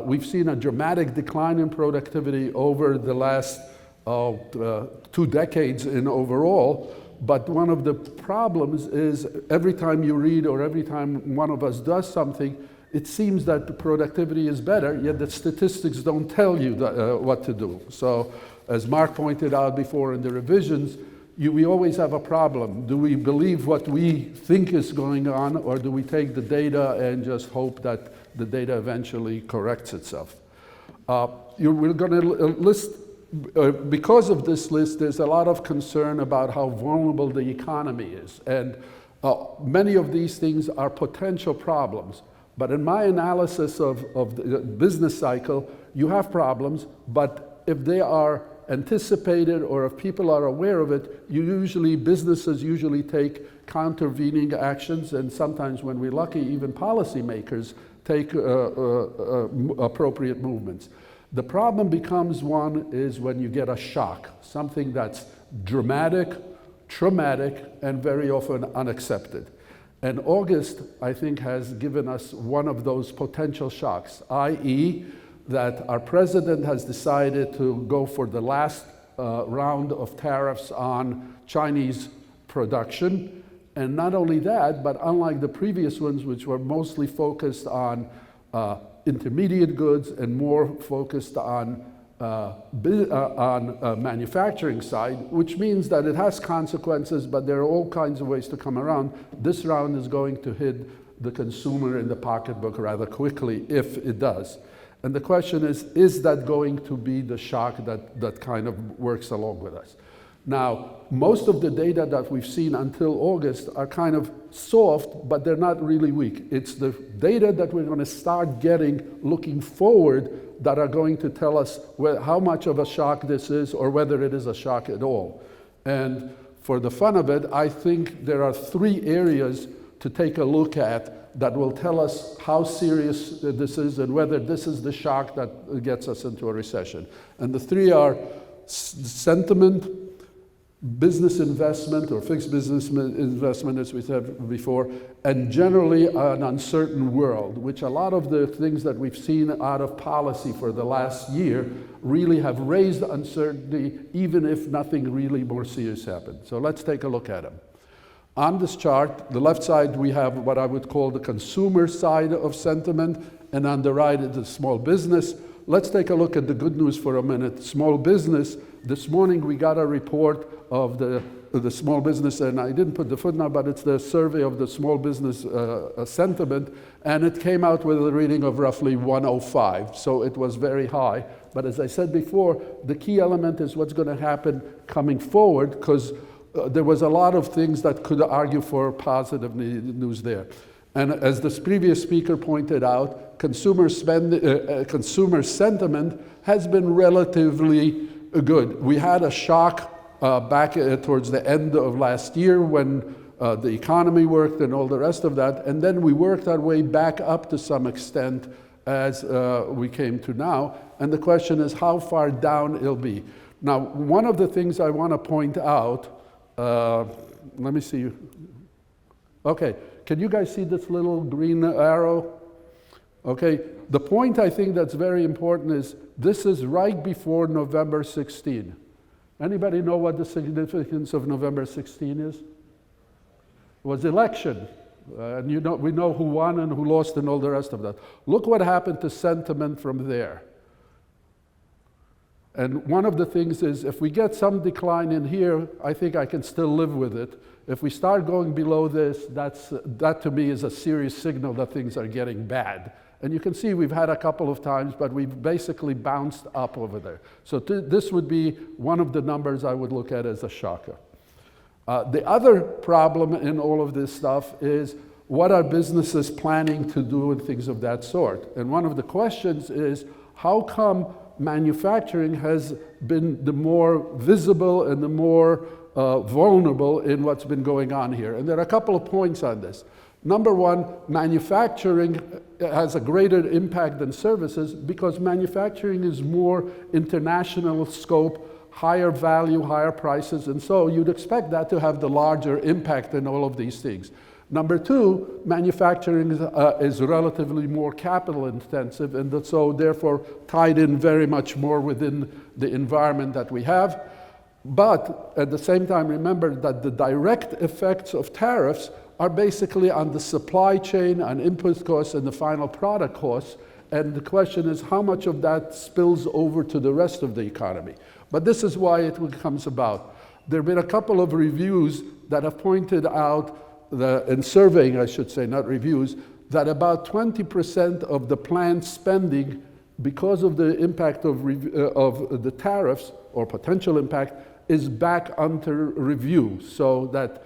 We've seen a dramatic decline in productivity over the last 2 decades in overall, but one of the problems is every time you read or every time one of us does something, it seems that the productivity is better, yet the statistics don't tell you what to do. So, as Mark pointed out before in the revisions, we always have a problem. Do we believe what we think is going on, or do we take the data and just hope that the data eventually corrects itself? We're going to list, because of this list, there's a lot of concern about how vulnerable the economy is. And many of these things are potential problems. But in my analysis of the business cycle, you have problems, but if they are anticipated or if people are aware of it, businesses usually take countervening actions, and sometimes when we're lucky, even policymakers take appropriate movements. The problem becomes when you get a shock, something that's dramatic, traumatic, and very often unaccepted. And August, I think, has given us one of those potential shocks, i.e., that our president has decided to go for the last round of tariffs on Chinese production. And not only that, but unlike the previous ones, which were mostly focused on intermediate goods and more focused on manufacturing side, which means that it has consequences, but there are all kinds of ways to come around. This round is going to hit the consumer in the pocketbook rather quickly if it does. And the question is that going to be the shock that kind of works along with us? Now, most of the data that we've seen until August are kind of soft, but they're not really weak. It's the data that we're going to start getting looking forward that are going to tell us how much of a shock this is or whether it is a shock at all. And for the fun of it, I think there are 3 areas to take a look at that will tell us how serious this is and whether this is the shock that gets us into a recession. And the 3 are sentiment, business investment or fixed business investment, as we said before, and generally an uncertain world, which a lot of the things that we've seen out of policy for the last year really have raised uncertainty, even if nothing really more serious happened. So let's take a look at them. On this chart, the left side, we have what I would call the consumer side of sentiment, and on the right is the small business. Let's take a look at the good news for a minute. Small business, this morning we got a report of the small business, and I didn't put the footnote, but it's the survey of the small business sentiment, and it came out with a reading of roughly 105, so it was very high. But as I said before, the key element is what's going to happen coming forward, because there was a lot of things that could argue for positive news there. And as this previous speaker pointed out, consumer sentiment has been relatively good. We had a shock back towards the end of last year when the economy worked and all the rest of that, and then we worked our way back up to some extent as we came to now. And the question is how far down it'll be. Now, one of the things I want to point out, let me see. Okay, can you guys see this little green arrow? Okay, the point I think that's very important is this is right before November 16. Anybody know what the significance of November 16 is? It was election. And we know who won and who lost and all the rest of that. Look what happened to sentiment from there. And one of the things is, if we get some decline in here, I think I can still live with it. If we start going below this, that to me is a serious signal that things are getting bad. And you can see we've had a couple of times, but we've basically bounced up over there. So this would be one of the numbers I would look at as a shocker. The other problem in all of this stuff is, what are businesses planning to do and things of that sort? And one of the questions is, how come manufacturing has been the more visible and the more vulnerable in what's been going on here? And there are a couple of points on this. Number one, manufacturing has a greater impact than services because manufacturing is more international scope, higher value, higher prices, and so you'd expect that to have the larger impact in all of these things. Number two, manufacturing is relatively more capital intensive and so therefore tied in very much more within the environment that we have. But at the same time, remember that the direct effects of tariffs are basically on the supply chain, on input costs, and the final product costs. And the question is how much of that spills over to the rest of the economy. But this is why it comes about. There have been a couple of reviews that have pointed out, and surveying, I should say, not reviews, that about 20% of the planned spending, because of the impact of the tariffs, or potential impact, is back under review. So that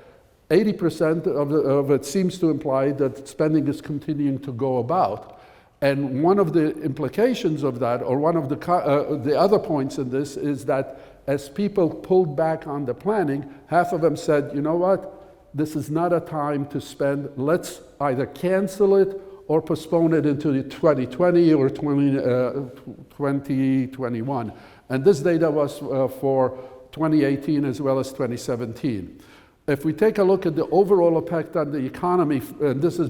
80% of it seems to imply that spending is continuing to go about. And one of the implications of that, or one of the other points in this, is that as people pulled back on the planning, half of them said, you know what, this is not a time to spend, let's either cancel it or postpone it into 2020 or 2021. And this data was for 2018 as well as 2017. If we take a look at the overall effect on the economy, and this is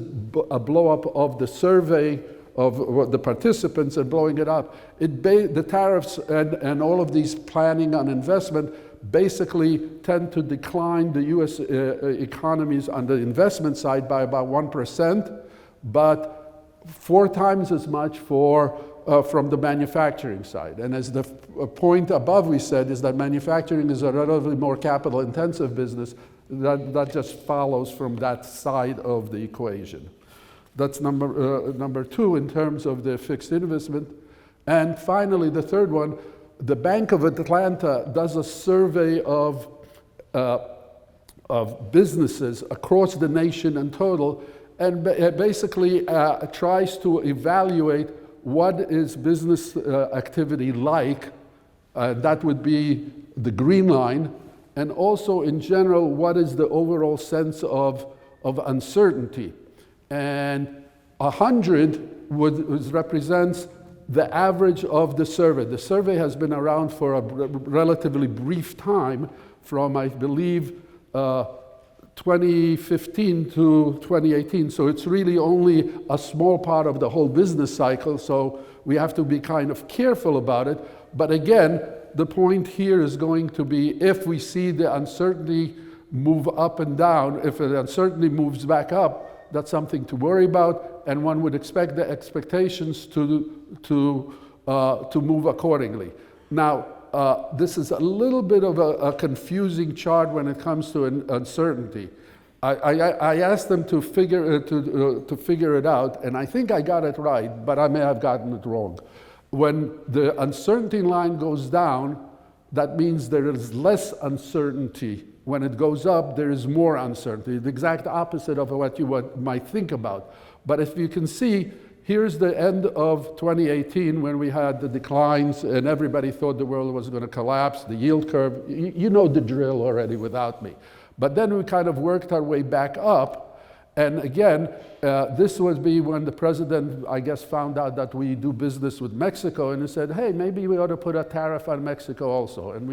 a blow-up of the survey of the participants and blowing it up, the tariffs and all of these planning on investment basically tend to decline the US economies on the investment side by about 1%, but 4 times as much from the manufacturing side. And as the point above we said is that manufacturing is a relatively more capital intensive business, that just follows from that side of the equation. That's number 2 in terms of the fixed investment. And finally, the third one, the Bank of Atlanta does a survey of businesses across the nation in total, and basically tries to evaluate what is business activity like. That would be the green line, and also in general, what is the overall sense of uncertainty. And 100 represents the average of the survey. The survey has been around for a relatively brief time, from, I believe, 2015 to 2018. So it's really only a small part of the whole business cycle, so we have to be kind of careful about it. But again, the point here is going to be, if we see the uncertainty move up and down, if the uncertainty moves back up, that's something to worry about, and one would expect the expectations to move accordingly. Now, this is a little bit of a confusing chart when it comes to uncertainty. I asked them to figure it out, and I think I got it right, but I may have gotten it wrong. When the uncertainty line goes down, that means there is less uncertainty. When it goes up, there is more uncertainty, the exact opposite of what you might think about. But if you can see, here's the end of 2018 when we had the declines and everybody thought the world was going to collapse, the yield curve. You know the drill already without me. But then we kind of worked our way back up. And again, this would be when the president, I guess, found out that we do business with Mexico, and he said, hey, maybe we ought to put a tariff on Mexico also. And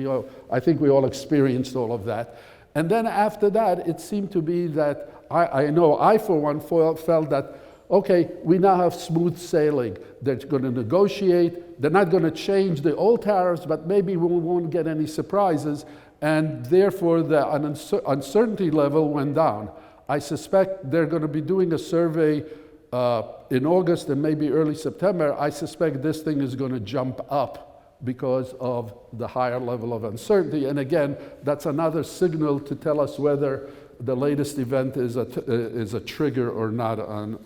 I think we all experienced all of that. And then after that, it seemed to be that, I know I for one felt that, okay, we now have smooth sailing. They're going to negotiate. They're not going to change the old tariffs, but maybe we won't get any surprises. And therefore, the uncertainty level went down. I suspect they're going to be doing a survey in August and maybe early September. I suspect this thing is going to jump up because of the higher level of uncertainty. And again, that's another signal to tell us whether the latest event is a trigger or not on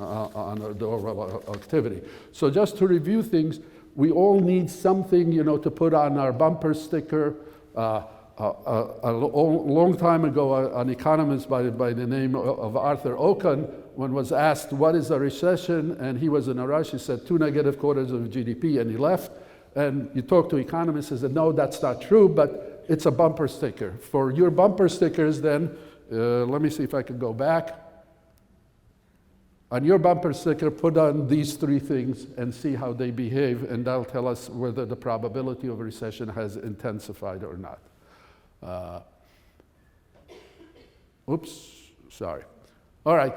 the overall activity. So just to review things, we all need something, to put on our bumper sticker. A long time ago, an economist by the name of Arthur Okun, when was asked what is a recession, and he was in a rush, he said 2 negative quarters of GDP, and he left. And you talk to economists, he said, no, that's not true, but it's a bumper sticker. For your bumper stickers then, let me see if I can go back. On your bumper sticker, put on these 3 things and see how they behave, and that'll tell us whether the probability of a recession has intensified or not. Sorry. All right,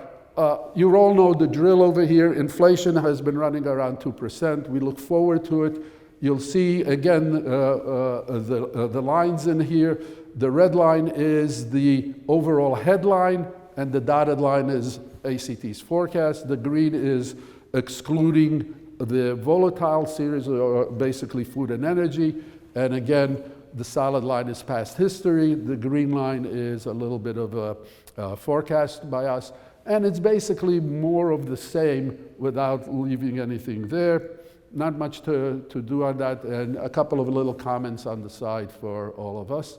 you all know the drill over here. Inflation has been running around 2%. We look forward to it. You'll see, again, the lines in here. The red line is the overall headline, and the dotted line is ACT's forecast. The green is excluding the volatile series, or basically food and energy. And again, the solid line is past history. The green line is a little bit of a forecast by us. And it's basically more of the same without leaving anything there. Not much to do on that, and a couple of little comments on the side for all of us.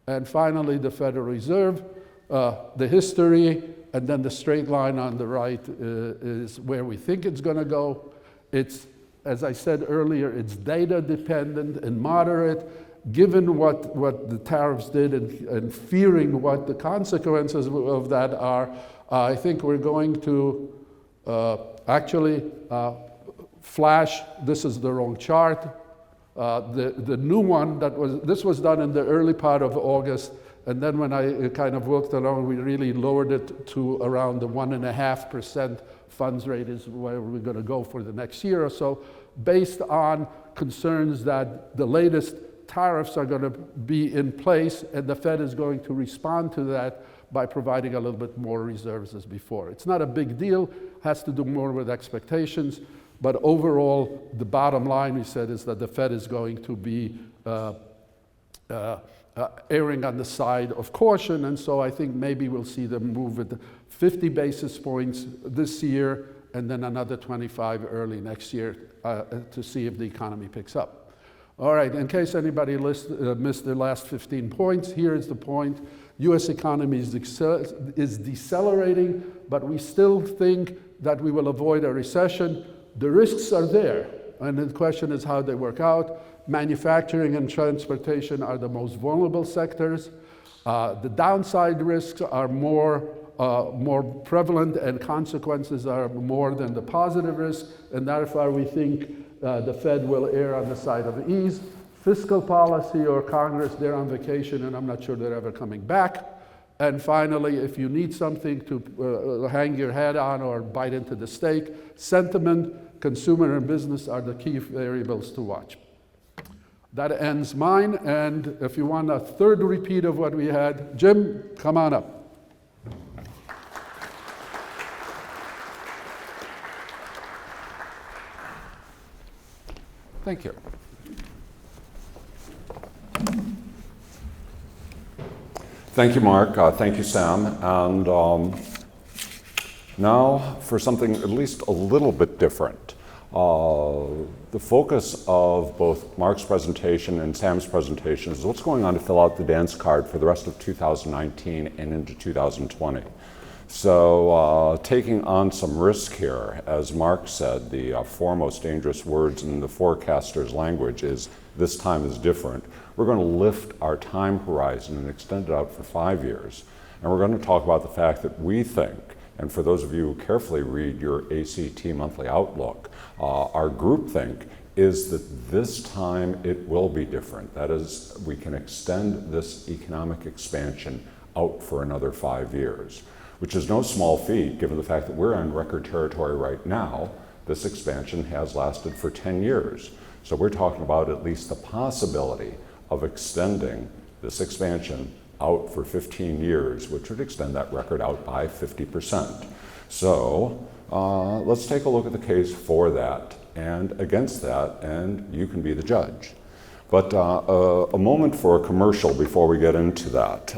And finally, the Federal Reserve, the history, and then the straight line on the right is where we think it's going to go. It's, as I said earlier, it's data dependent and moderate. Given what the tariffs did and fearing what the consequences of that are, I think we're going to actually flash. This is the wrong chart. The new one, this was done in the early part of August, and then when I kind of worked along, we really lowered it to around the 1.5% funds rate is where we're going to go for the next year or so, based on concerns that the latest tariffs are going to be in place, and the Fed is going to respond to that by providing a little bit more reserves as before. It's not a big deal, has to do more with expectations, but overall, the bottom line, we said, is that the Fed is going to be erring on the side of caution, and so I think maybe we'll see them move with 50 basis points this year, and then another 25 early next year to see if the economy picks up. All right, in case anybody missed the last 15 points, here is the point. U.S. economy is decelerating, but we still think that we will avoid a recession. The risks are there, and the question is how they work out. Manufacturing and transportation are the most vulnerable sectors. The downside risks are more prevalent, and consequences are more than the positive risks, and therefore we think the Fed will err on the side of ease. Fiscal policy or Congress, they're on vacation, and I'm not sure they're ever coming back. And finally, if you need something to hang your head on or bite into the steak, sentiment, consumer and business are the key variables to watch. That ends mine, and if you want a third repeat of what we had, Jim, come on up. Thank you. Thank you, Mark. Thank you, Sam. And now for something at least a little bit different. The focus of both Mark's presentation and Sam's presentation is what's going on to fill out the dance card for the rest of 2019 and into 2020. So taking on some risk here, as Mark said, the foremost dangerous words in the forecaster's language is this time is different. We're going to lift our time horizon and extend it out for 5 years. And we're going to talk about the fact that we think, and for those of you who carefully read your ACT monthly outlook, our group think is that this time it will be different. That is, we can extend this economic expansion out for another 5 years, which is no small feat given the fact that we're in record territory right now. This expansion has lasted for 10 years. So we're talking about at least the possibility of extending this expansion out for 15 years, which would extend that record out by 50%. So let's take a look at the case for that and against that, and you can be the judge. But a moment for a commercial before we get into that.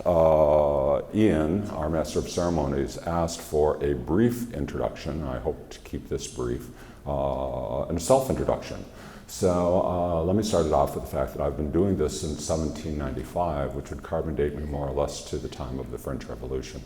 Ian, our Master of Ceremonies, asked for a brief introduction. I hope to keep this brief, and a self-introduction. So let me start it off with the fact that I've been doing this since 1795, which would carbon date me more or less to the time of the French Revolution.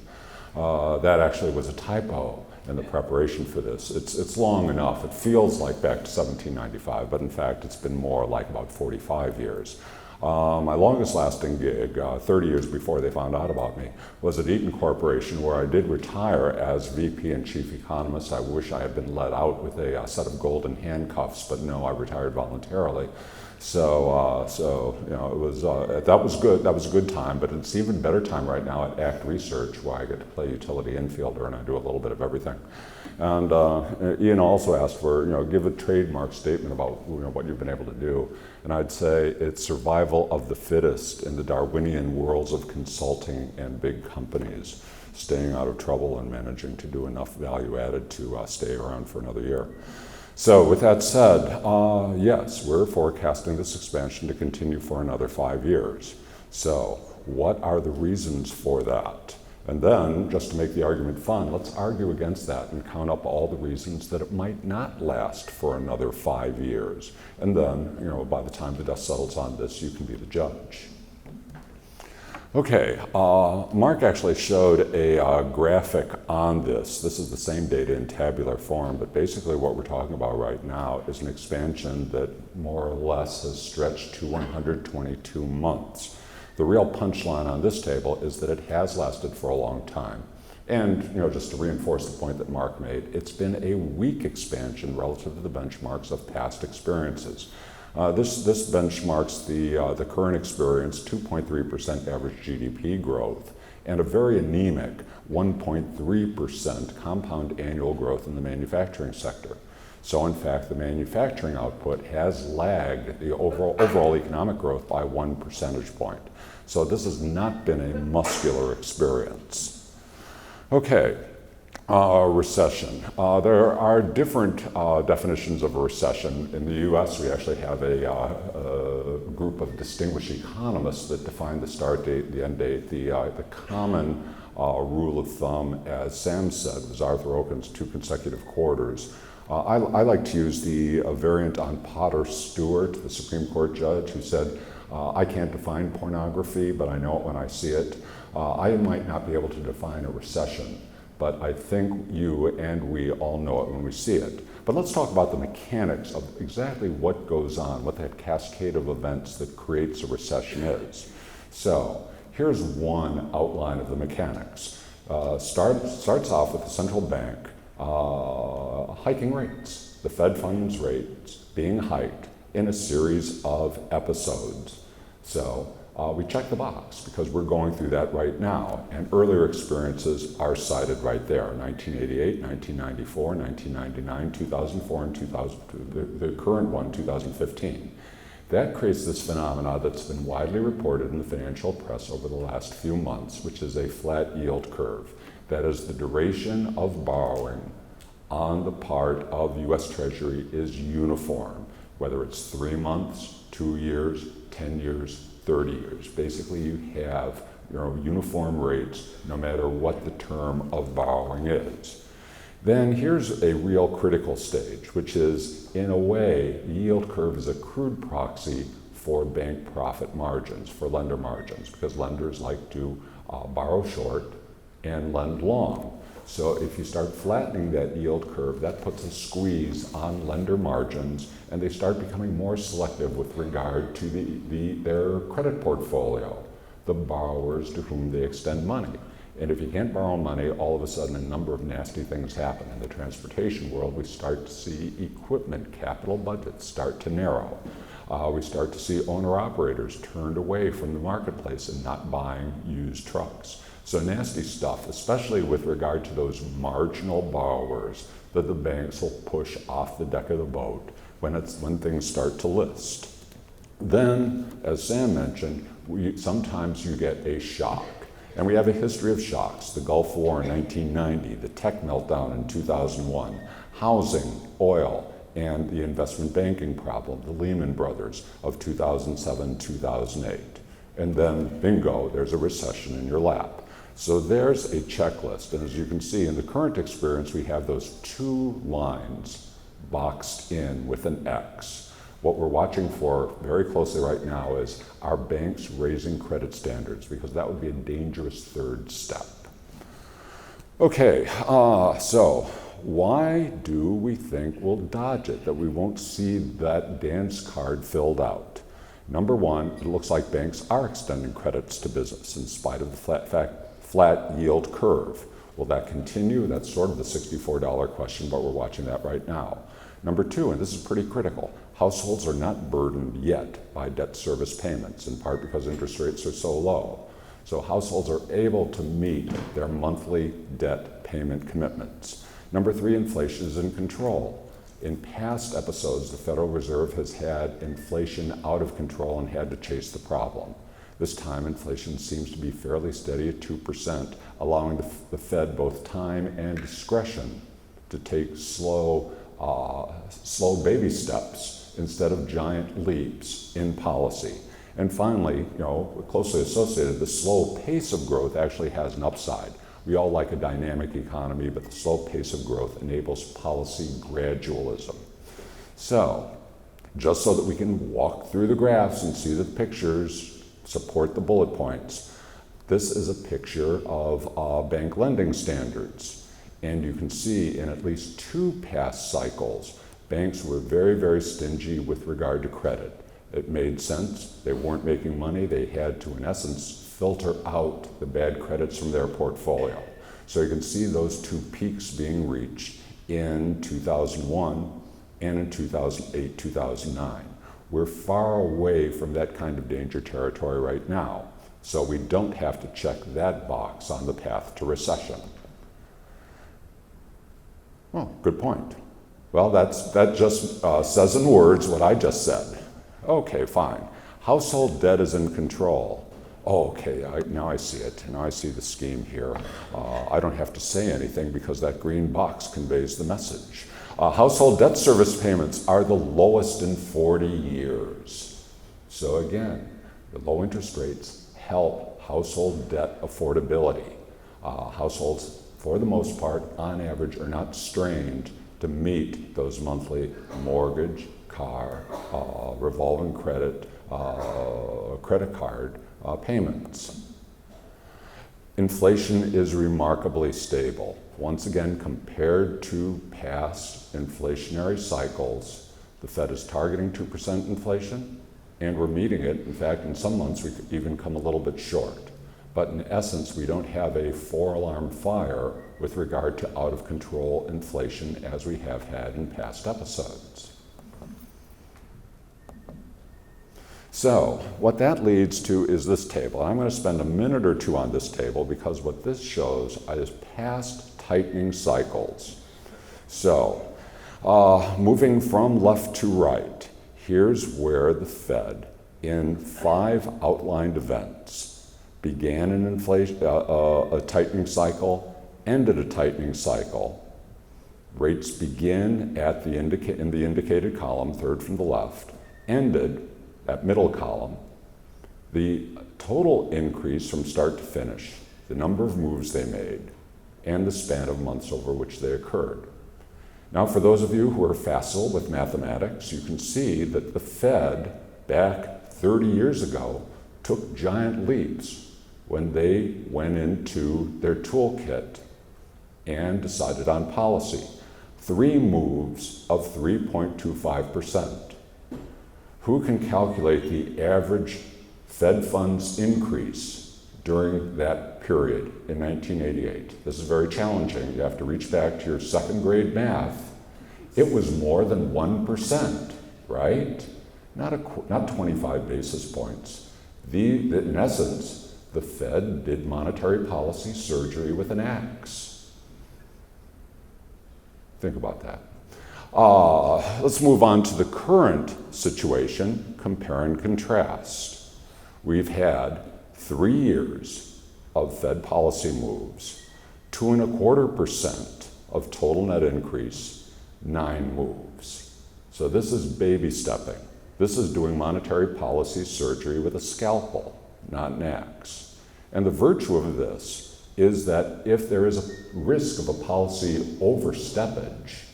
That actually was a typo in the preparation for this. It's long enough. It feels like back to 1795, but in fact it's been more like about 45 years. My longest lasting gig, 30 years before they found out about me, was at Eaton Corporation, where I did retire as VP and Chief Economist. I wish I had been let out with a set of golden handcuffs, but no, I retired voluntarily. So you know, it was that was good. That was a good time, but it's even better time right now at ACT Research, where I get to play utility infielder and I do a little bit of everything. And Ian also asked for, you know, give a trademark statement about, you know, what you've been able to do. And I'd say it's survival of the fittest in the Darwinian worlds of consulting and big companies. staying out of trouble and managing to do enough value added to stay around for another year. So with that said, yes, we're forecasting this expansion to continue for another 5 years. So what are the reasons for that? And then, just to make the argument fun, let's argue against that and count up all the reasons that it might not last for another 5 years. And then, by the time the dust settles on this, you can be the judge. Okay, Mark actually showed a graphic on this. This is the same data in tabular form, but basically what we're talking about right now is an expansion that more or less has stretched to 122 months. The real punchline on this table is that it has lasted for a long time. And just to reinforce the point that Mark made, it's been a weak expansion relative to the benchmarks of past experiences. This benchmarks the current experience, 2.3% average GDP growth, and a very anemic 1.3% compound annual growth in the manufacturing sector. So in fact, the manufacturing output has lagged the overall economic growth by 1 percentage point. So this has not been a muscular experience. Okay, recession. There are different definitions of a recession. In the US, we actually have a group of distinguished economists that define the start date, the end date. The common rule of thumb, as Sam said, was Arthur Oaken's 2 consecutive quarters. I like to use the variant on Potter Stewart, the Supreme Court judge, who said, I can't define pornography, but I know it when I see it. I might not be able to define a recession, but I think you and we all know it when we see it. But let's talk about the mechanics of exactly what goes on, what that cascade of events that creates a recession is. So here's one outline of the mechanics. Starts off with the central bank hiking rates, the Fed funds rates being hiked in a series of episodes. So we check the box because we're going through that right now, and earlier experiences are cited right there: 1988, 1994, 1999, 2004, and 2000, the current one, 2015. That creates this phenomena that's been widely reported in the financial press over the last few months, which is a flat yield curve. That is, the duration of borrowing on the part of the US Treasury is uniform, whether it's 3 months, 2 years, 10 years, 30 years. Basically, you have uniform rates no matter what the term of borrowing is. Then here's a real critical stage, which is, in a way, the yield curve is a crude proxy for bank profit margins, for lender margins, because lenders like to borrow short and lend long. So if you start flattening that yield curve, that puts a squeeze on lender margins, and they start becoming more selective with regard to their credit portfolio, the borrowers to whom they extend money. And if you can't borrow money, all of a sudden a number of nasty things happen. In the transportation world, we start to see equipment capital budgets start to narrow. We start to see owner-operators turned away from the marketplace and not buying used trucks. So nasty stuff, especially with regard to those marginal borrowers that the banks will push off the deck of the boat when things start to list. Then, as Sam mentioned, sometimes you get a shock. And we have a history of shocks: the Gulf War in 1990, the tech meltdown in 2001, housing, oil, and the investment banking problem, the Lehman Brothers of 2007, 2008. And then, bingo, there's a recession in your lap. So there's a checklist, and as you can see in the current experience, we have those 2 lines boxed in with an X. What we're watching for very closely right now is, are banks raising credit standards? Because that would be a dangerous third step. Okay, so why do we think we'll dodge it, that we won't see that dance card filled out? Number one, it looks like banks are extending credits to business in spite of the flat yield curve. Will that continue? That's sort of the $64 question, but we're watching that right now. Number two, and this is pretty critical, households are not burdened yet by debt service payments, in part because interest rates are so low. So households are able to meet their monthly debt payment commitments. Number three, inflation is in control. In past episodes, the Federal Reserve has had inflation out of control and had to chase the problem. This time, inflation seems to be fairly steady at 2%, allowing the Fed both time and discretion to take slow baby steps instead of giant leaps in policy. And finally, closely associated, the slow pace of growth actually has an upside. We all like a dynamic economy, but the slow pace of growth enables policy gradualism. So, just so that we can walk through the graphs and see the pictures, support the bullet points, this is a picture of bank lending standards. And you can see in at least 2 past cycles, banks were very, very stingy with regard to credit. It made sense. They weren't making money. They had to, in essence, filter out the bad credits from their portfolio. So you can see those 2 peaks being reached in 2001 and in 2008, 2009. We're far away from that kind of danger territory right now, so we don't have to check that box on the path to recession. Well, good point. Well, that just says in words what I just said. Okay, fine. Household debt is in control. Oh, okay, now I see it. Now I see the scheme here. I don't have to say anything because that green box conveys the message. Household debt service payments are the lowest in 40 years. So again, the low interest rates help household debt affordability. Households, for the most part, on average, are not strained to meet those monthly mortgage, car, revolving credit, credit card payments. Inflation is remarkably stable. Once again, compared to past inflationary cycles, the Fed is targeting 2% inflation, and we're meeting it. In fact, in some months, we could even come a little bit short. But in essence, we don't have a 4-alarm fire with regard to out-of-control inflation as we have had in past episodes. So what that leads to is this table. I'm going to spend a minute or 2 on this table because what this shows is past tightening cycles. So moving from left to right, here's where the Fed, in 5 outlined events, began an a tightening cycle, ended a tightening cycle. Rates begin at in the indicated column, 3rd from the left, ended that middle column. The total increase from start to finish, the number of moves they made, and the span of months over which they occurred. Now, for those of you who are facile with mathematics, you can see that the Fed, back 30 years ago, took giant leaps when they went into their toolkit and decided on policy. 3 moves of 3.25%. Who can calculate the average Fed funds increase during that period in 1988? This is very challenging. You have to reach back to your 2nd grade math. It was more than 1%, right? Not 25 basis points. In essence, the Fed did monetary policy surgery with an axe. Think about that. Let's move on to the current situation, compare and contrast. We've had 3 years of Fed policy moves, 2.25% of total net increase, 9 moves. So this is baby stepping. This is doing monetary policy surgery with a scalpel, not an axe. And the virtue of this is that if there is a risk of a policy oversteppage,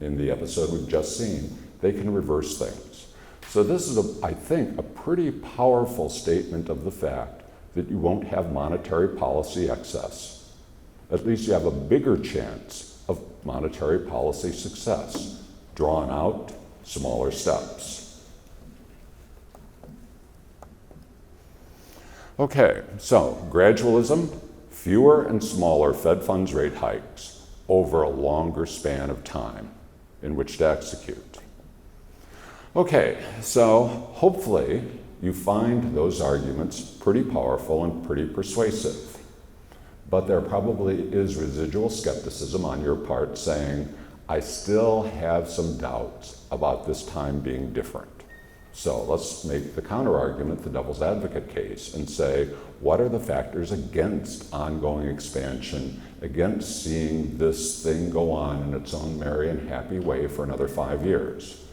in the episode we've just seen, they can reverse things. So this is, I think, a pretty powerful statement of the fact that you won't have monetary policy excess. At least you have a bigger chance of monetary policy success, drawn out, smaller steps. Okay, so gradualism, fewer and smaller Fed funds rate hikes over a longer span of time in which to execute. Okay, so hopefully you find those arguments pretty powerful and pretty persuasive. But there probably is residual skepticism on your part saying, I still have some doubts about this time being different. So let's make the counter-argument, the devil's advocate case, and say, what are the factors against ongoing expansion, against seeing this thing go on in its own merry and happy way for another 5 years?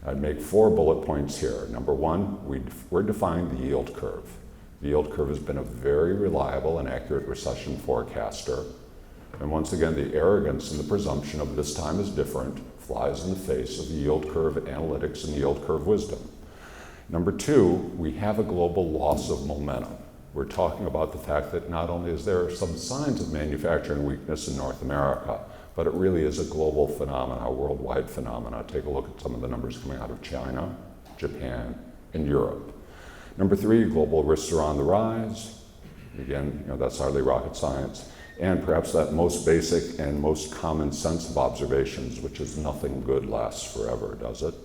I'd make 4 bullet points here. Number 1, we're defying the yield curve. The yield curve has been a very reliable and accurate recession forecaster. And once again, the arrogance and the presumption of this time is different flies in the face of the yield curve analytics and yield curve wisdom. Number 2, we have a global loss of momentum. We're talking about the fact that not only is there some signs of manufacturing weakness in North America, but it really is a global phenomenon, a worldwide phenomenon. Take a look at some of the numbers coming out of China, Japan, and Europe. Number 3, global risks are on the rise. Again, that's hardly rocket science. And perhaps that most basic and most common sense of observations, which is nothing good lasts forever, does it?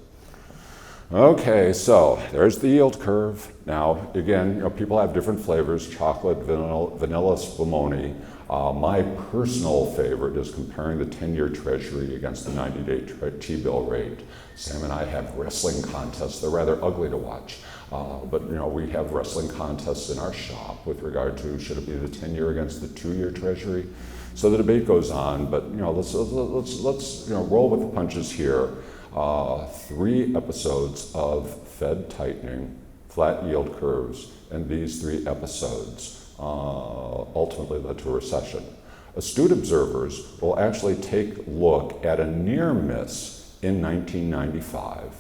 Okay, so there's the yield curve. Now, again, people have different flavors, chocolate, vanilla, spumoni. My personal favorite is comparing the 10-year Treasury against the 90-day T-bill rate. Sam and I have wrestling contests. They're rather ugly to watch. But we have wrestling contests in our shop with regard to should it be the 10-year against the 2-year Treasury. So the debate goes on, but let's roll with the punches here. 3 episodes of Fed tightening, flat yield curves, and these 3 episodes ultimately led to a recession. Astute observers will actually take a look at a near miss in 1995,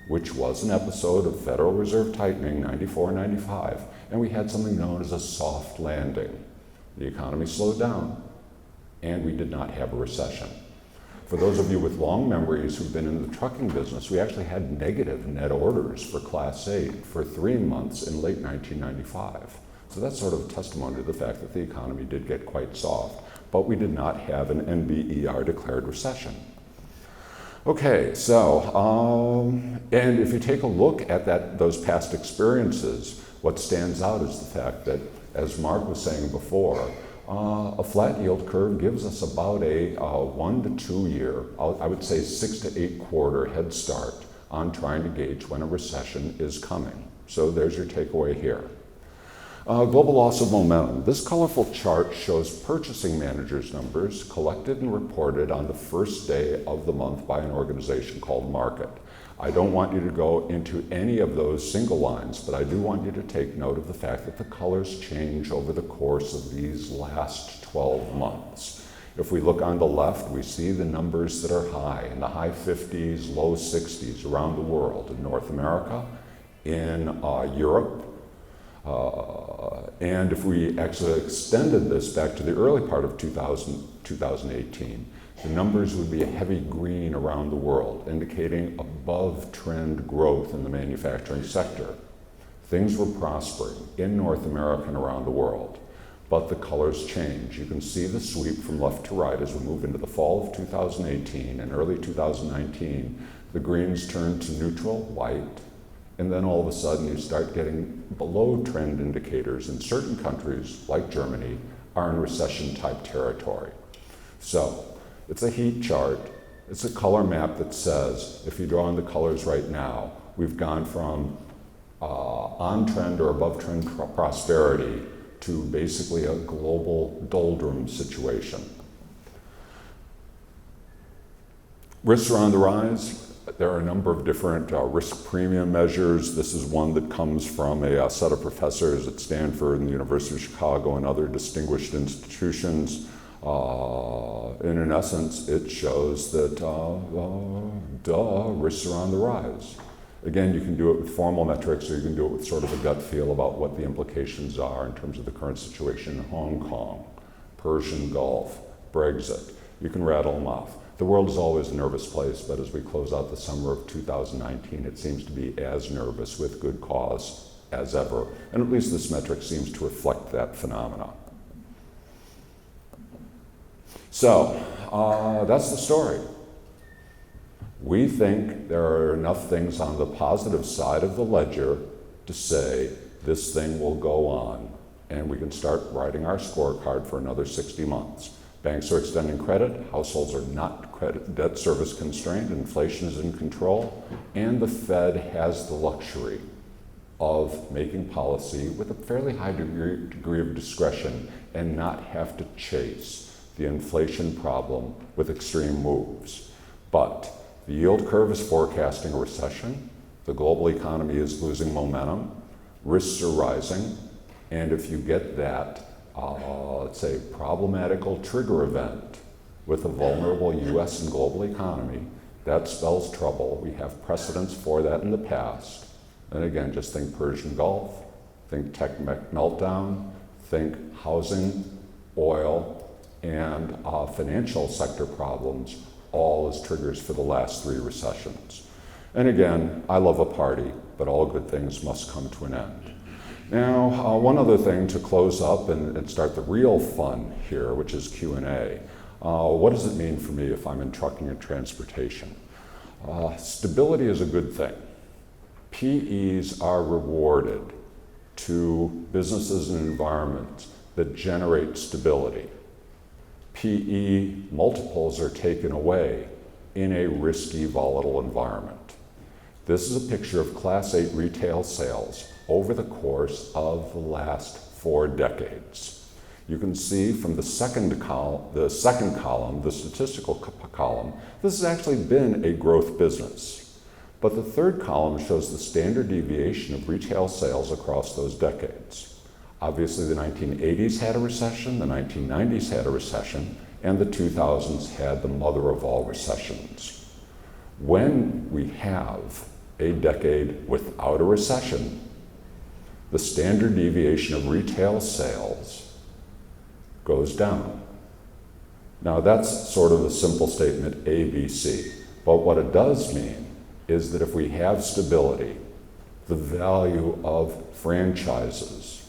which was an episode of Federal Reserve tightening, 94-95, and we had something known as a soft landing. The economy slowed down, and we did not have a recession. For those of you with long memories who've been in the trucking business, we actually had negative net orders for Class 8 for 3 months in late 1995. So that's sort of testimony to the fact that the economy did get quite soft, but we did not have an NBER declared recession. Okay, so, and if you take a look at those past experiences, what stands out is the fact that, as Mark was saying before, a flat yield curve gives us about a 1 to 2 year, I would say 6 to 8 quarter head start on trying to gauge when a recession is coming. So there's your takeaway here. Global loss of momentum. This colorful chart shows purchasing managers' numbers collected and reported on the first day of the month by an organization called Market. I don't want you to go into any of those single lines, but I do want you to take note of the fact that the colors change over the course of these last 12 months. If we look on the left, we see the numbers that are high, in the high 50s, low 60s around the world, in North America, in Europe, and if we actually extended this back to the early part of 2018, the numbers would be a heavy green around the world, indicating above trend growth in the manufacturing sector. Things were prospering in North America and around the world, but the colors change. You can see the sweep from left to right as we move into the fall of 2018 and early 2019. The greens turn to neutral, white, and then all of a sudden you start getting below trend indicators in certain countries, like Germany, are in recession type territory. So it's a heat chart. It's a color map that says, if you draw in the colors right now, we've gone from on trend or above trend prosperity to basically a global doldrum situation. Risks are on the rise. There are a number of different risk premium measures. This is one that comes from a set of professors at Stanford and the University of Chicago and other distinguished institutions. And in essence, it shows that risks are on the rise. Again, you can do it with formal metrics, or you can do it with sort of a gut feel about what the implications are in terms of the current situation in Hong Kong, Persian Gulf, Brexit. You can rattle them off. The world is always a nervous place, but as we close out the summer of 2019, it seems to be as nervous with good cause as ever. And at least this metric seems to reflect that phenomenon. So that's the story. We think there are enough things on the positive side of the ledger to say this thing will go on, and we can start writing our scorecard for another 60 months. Banks are extending credit. Households are not credit debt service constrained, inflation is in control, and the Fed has the luxury of making policy with a fairly high degree of discretion and not have to chase the inflation problem with extreme moves. But the yield curve is forecasting a recession, the global economy is losing momentum, risks are rising, and if you get that, let's say, problematical trigger event with a vulnerable US and global economy, that spells trouble. We have precedents for that in the past. And again, just think Persian Gulf, think tech meltdown, think housing, oil, and financial sector problems, all as triggers for the last 3 recessions. And again, I love a party, but all good things must come to an end. Now, one other thing to close up and start the real fun here, which is Q&A. What does it mean for me if I'm in trucking and transportation? Stability is a good thing. PEs are rewarded to businesses and environments that generate stability. PE multiples are taken away in a risky, volatile environment. This is a picture of Class 8 retail sales over the course of the last 4 decades. You can see from the second column, the statistical column, this has actually been a growth business. But the third column shows the standard deviation of retail sales across those decades. Obviously, the 1980s had a recession, the 1990s had a recession, and the 2000s had the mother of all recessions. When we have a decade without a recession, the standard deviation of retail sales goes down. Now, that's sort of a simple statement, ABC. But what it does mean is that if we have stability, the value of franchises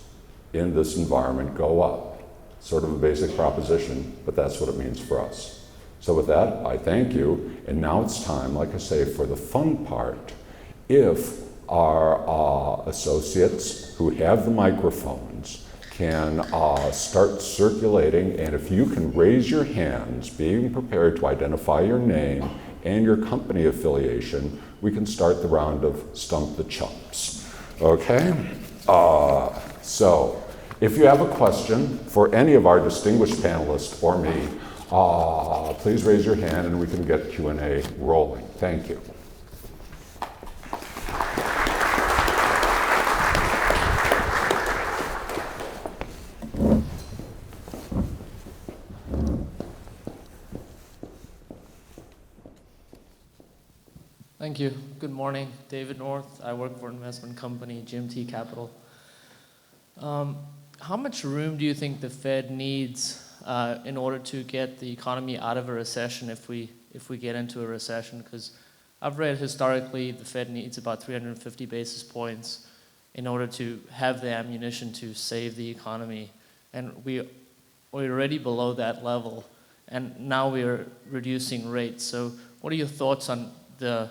in this environment go up. Sort of a basic proposition, but that's what it means for us. So with that, I thank you, and now it's time, like I say, for the fun part. If our associates who have the microphones can start circulating, and if you can raise your hands, being prepared to identify your name and your company affiliation, we can start the round of Stump the Chumps. Okay? So, if you have a question for any of our distinguished panelists or me, please raise your hand and we can get Q&A rolling. Thank you. Thank you. Good morning. David North. I work for investment company GMT Capital. How much room do you think the Fed needs in order to get the economy out of a recession if we get into a recession? Because I've read historically the Fed needs about 350 basis points in order to have the ammunition to save the economy. And we're already below that level. And now we're reducing rates. So what are your thoughts on the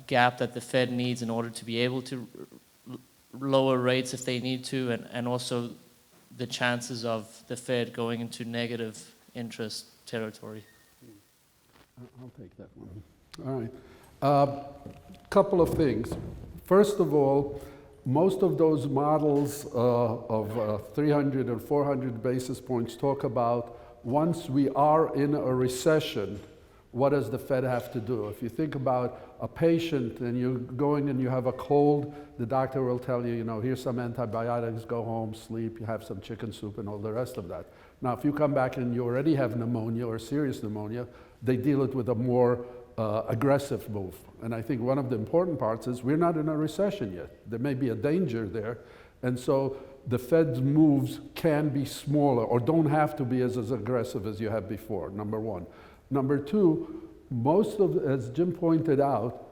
gap that the Fed needs in order to be able to lower rates if they need to, and also the chances of the Fed going into negative interest territory? I'll take that one. All right. Couple of things. First of all, most of those models of 300 and 400 basis points talk about once we are in a recession, what does the Fed have to do? If you think about a patient and you're going and you have a cold, the doctor will tell you, you know, here's some antibiotics, go home, sleep, you have some chicken soup and all the rest of that. Now, if you come back and you already have pneumonia or serious pneumonia, they deal it with a more aggressive move. And I think one of the important parts is we're not in a recession yet. There may be a danger there. And so the Fed's moves can be smaller or don't have to be as aggressive as you had before, number one. Number two, most of, as Jim pointed out,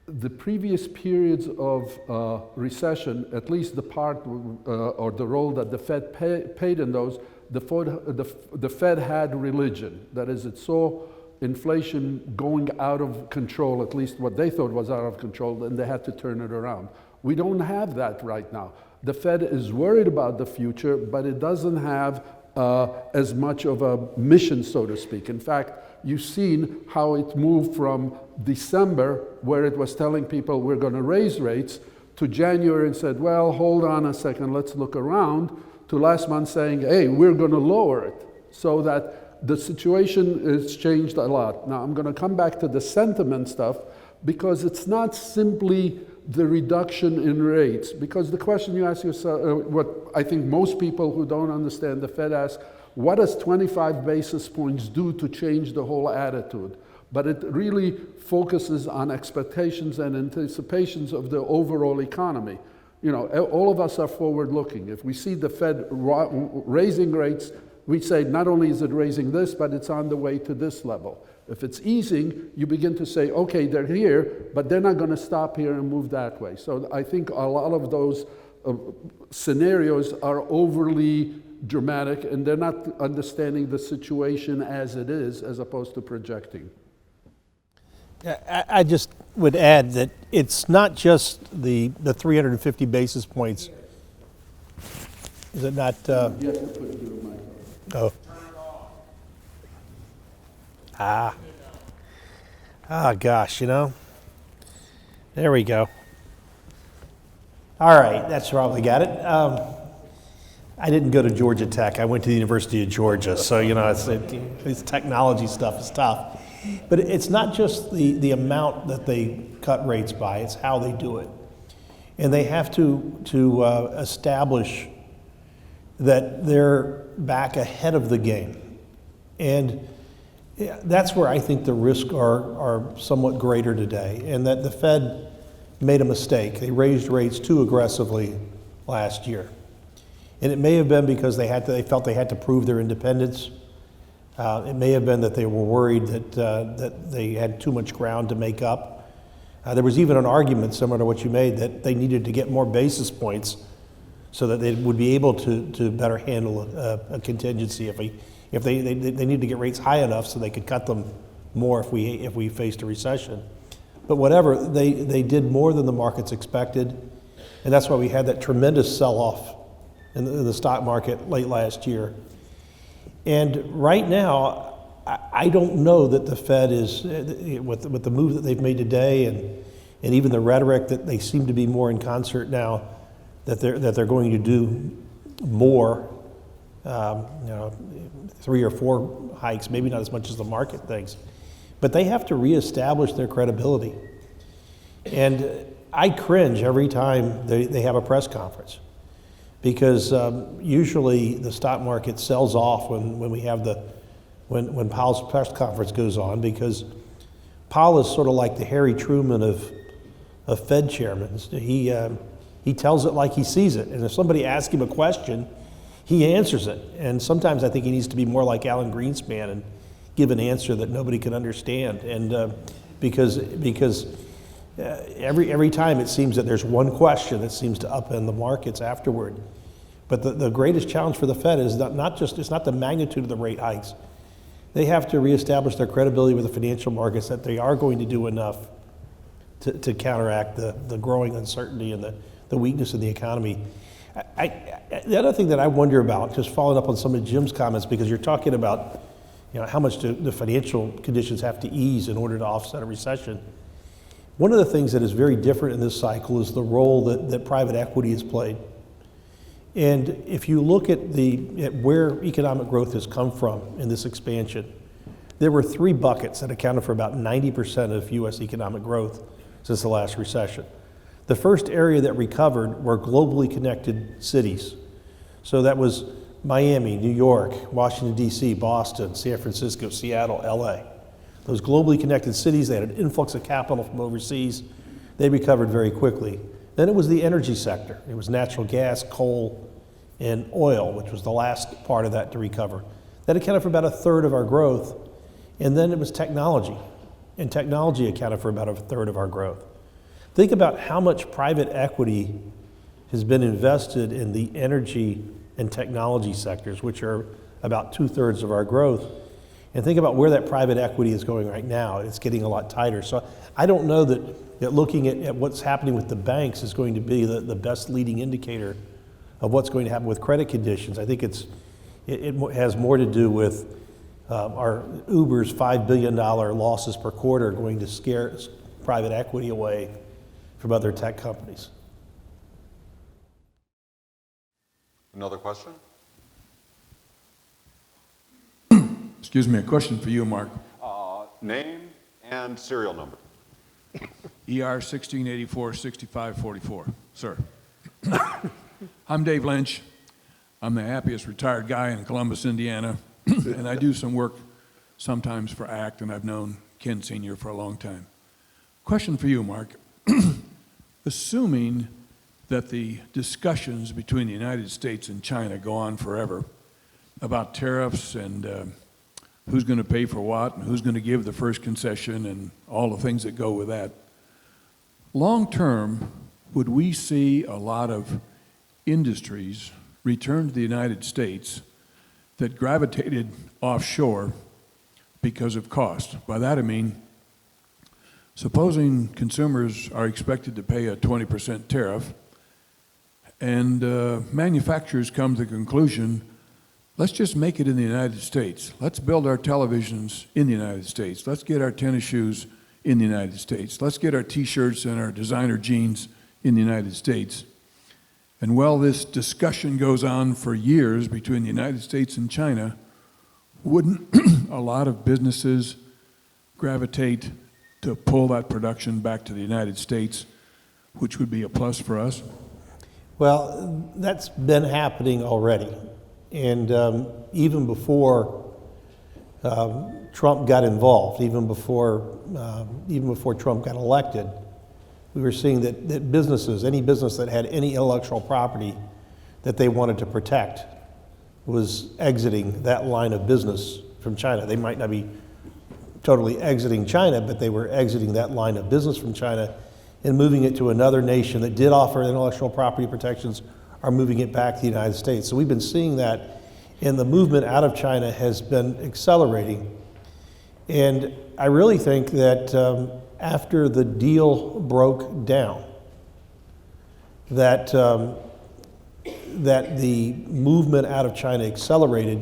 the previous periods of recession, at least the part or the role that the Fed paid in those, the Fed had religion. That is, it saw inflation going out of control, at least what they thought was out of control, and they had to turn it around. We don't have that right now. The Fed is worried about the future, but it doesn't have as much of a mission, so to speak. In fact, you've seen how it moved from December, where it was telling people we're going to raise rates, to January and said, well, hold on a second, let's look around, to last month saying, hey, we're going to lower it. So that the situation has changed a lot. Now, I'm going to come back to the sentiment stuff, because it's not simply the reduction in rates. Because the question you ask yourself, what I think most people who don't understand the Fed ask, what does 25 basis points do to change the whole attitude? But it really focuses on expectations and anticipations of the overall economy. You know, all of us are forward-looking. If we see the Fed raising rates, we say not only is it raising this, but it's on the way to this level. If it's easing, you begin to say, okay, they're here, but they're not going to stop here and move that way. So I think a lot of those scenarios are overly dramatic, and they're not understanding the situation as it is, as opposed to projecting. I just would add that it's not just the 350 basis points. Is it not? You have to put your mic on. Oh. Gosh, you know. There we go. All right, that's probably got it. I didn't go to Georgia Tech. I went to the University of Georgia, so you know, it's technology stuff is tough. But it's not just the amount that they cut rates by; it's how they do it, and they have to establish that they're back ahead of the game, and that's where I think the risks are somewhat greater today, and that the Fed made a mistake. They raised rates too aggressively last year. And it may have been because they felt they had to prove their independence. It may have been that they were worried that they had too much ground to make up. There was even an argument similar to what you made that they needed to get more basis points so that they would be able to better handle a contingency if they needed to get rates high enough so they could cut them more if we faced a recession. But whatever, they did more than the markets expected, and that's why we had that tremendous sell-off in the stock market late last year. And right now, I don't know that the Fed is, with the move that they've made today and even the rhetoric that they seem to be more in concert now, that they're going to do more, 3 or 4 hikes, maybe not as much as the market thinks. But they have to reestablish their credibility. And I cringe every time they have a press conference, because usually the stock market sells off when Powell's press conference goes on, because Powell is sort of like the Harry Truman of Fed chairmen. He tells it like he sees it, and if somebody asks him a question, he answers it. And sometimes I think he needs to be more like Alan Greenspan and give an answer that nobody can understand. And because every time it seems that there's one question that seems to upend the markets afterward. But the greatest challenge for the Fed is it's not the magnitude of the rate hikes. They have to reestablish their credibility with the financial markets that they are going to do enough to counteract the growing uncertainty and the weakness in the economy. The other thing that I wonder about, just following up on some of Jim's comments, because you're talking about how much do the financial conditions have to ease in order to offset a recession. One of the things that is very different in this cycle is the role that private equity has played. And if you look at where economic growth has come from in this expansion, there were 3 buckets that accounted for about 90% of U.S. economic growth since the last recession. The first area that recovered were globally connected cities. So that was Miami, New York, Washington, D.C., Boston, San Francisco, Seattle, L.A. Those globally connected cities, they had an influx of capital from overseas. They recovered very quickly. Then it was the energy sector. It was natural gas, coal, and oil, which was the last part of that to recover. That accounted for about 1/3 of our growth. And then it was technology. And technology accounted for about 1/3 of our growth. Think about how much private equity has been invested in the energy and technology sectors, which are about 2/3 of our growth. And think about where that private equity is going right now. It's getting a lot tighter. So I don't know that looking at what's happening with the banks is going to be the best leading indicator of what's going to happen with credit conditions. I think It has more to do with our Uber's $5 billion losses per quarter going to scare private equity away from other tech companies. Another question? Excuse me, a question for you, Mark. Name and serial number. ER 1684-6544, sir. I'm Dave Lynch. I'm the happiest retired guy in Columbus, Indiana, and I do some work sometimes for ACT, and I've known Ken Sr. for a long time. Question for you, Mark. Assuming that the discussions between the United States and China go on forever about tariffs and who's going to pay for what and who's going to give the first concession and all the things that go with that, long term, would we see a lot of industries return to the United States that gravitated offshore because of cost? By that I mean, supposing consumers are expected to pay a 20% tariff and manufacturers come to the conclusion, let's just make it in the United States. Let's build our televisions in the United States. Let's get our tennis shoes in the United States. Let's get our t-shirts and our designer jeans in the United States. And while this discussion goes on for years between the United States and China, wouldn't a lot of businesses gravitate to pull that production back to the United States, which would be a plus for us? Well, that's been happening already. And even before Trump got involved, even before Trump got elected, we were seeing that businesses, any business that had any intellectual property that they wanted to protect, was exiting that line of business from China. They might not be totally exiting China, but they were exiting that line of business from China and moving it to another nation that did offer intellectual property protections, are moving it back to the United States. So we've been seeing that, and the movement out of China has been accelerating. And I really think that after the deal broke down, that the movement out of China accelerated,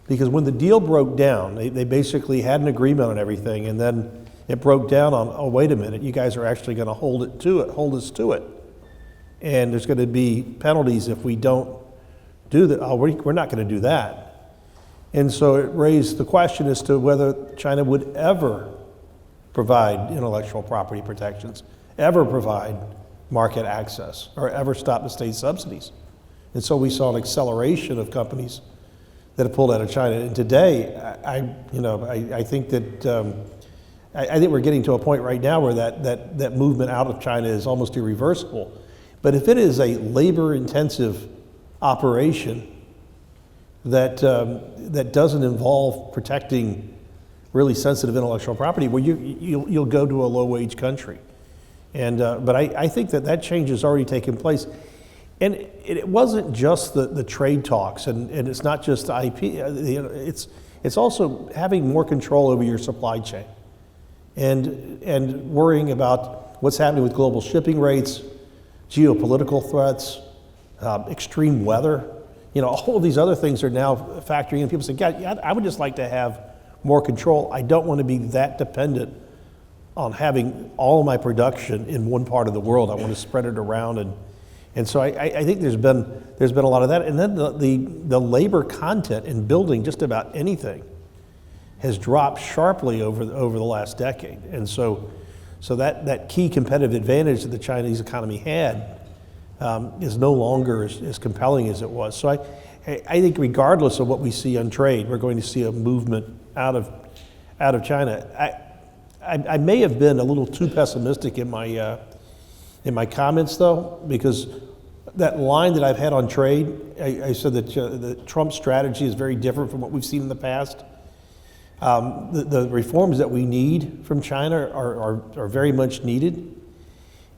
because when the deal broke down, they basically had an agreement on everything, and then it broke down on, oh, wait a minute, you guys are actually going to hold us to it. And there's going to be penalties if we don't do that. Oh, we're not going to do that. And so it raised the question as to whether China would ever provide intellectual property protections, ever provide market access, or ever stop the state subsidies. And so we saw an acceleration of companies that have pulled out of China. And today, I think that I think we're getting to a point right now where that movement out of China is almost irreversible. But if it is a labor-intensive operation that doesn't involve protecting really sensitive intellectual property, well, you'll go to a low-wage country. And but I think that change has already taken place. And it wasn't just the trade talks, and it's not just the IP. It's also having more control over your supply chain, and worrying about what's happening with global shipping rates, geopolitical threats, extreme weather. All of these other things are now factoring in. People say, God, I would just like to have more control. I don't want to be that dependent on having all of my production in one part of the world. I want to spread it around, and so I think there's been a lot of that. And then the labor content in building just about anything has dropped sharply over the last decade. And so that key competitive advantage that the Chinese economy had is no longer as compelling as it was. So I think regardless of what we see on trade, we're going to see a movement out of China. I may have been a little too pessimistic in my comments, though, because that line that I've had on trade, I said that the Trump strategy is very different from what we've seen in the past. The reforms that we need from China are very much needed,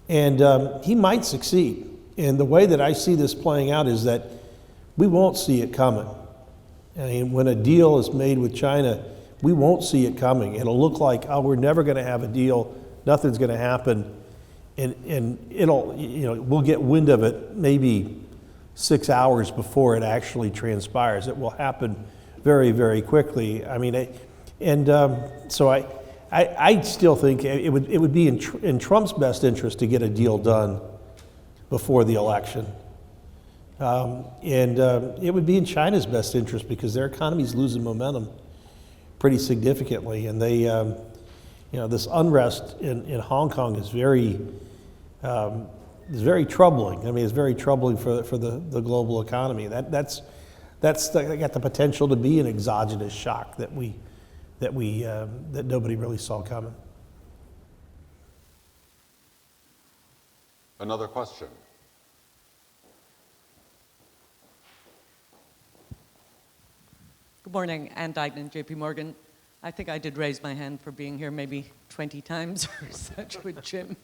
and he might succeed. And the way that I see this playing out is that we won't see it coming. I mean, when a deal is made with China, we won't see it coming. It'll look like, oh, we're never going to have a deal, nothing's going to happen, and we'll get wind of it maybe 6 hours before it actually transpires. It will happen very, very quickly. I mean, so I still think it would be in Trump's best interest to get a deal done before the election. It would be in China's best interest because their economy is losing momentum pretty significantly. And they, this unrest in Hong Kong is very troubling. I mean, it's very troubling for the global economy. That's got the potential to be an exogenous shock that nobody really saw coming. Another question. Good morning, Ann Dignan, JP Morgan. I think I did raise my hand for being here maybe 20 times or such with Jim.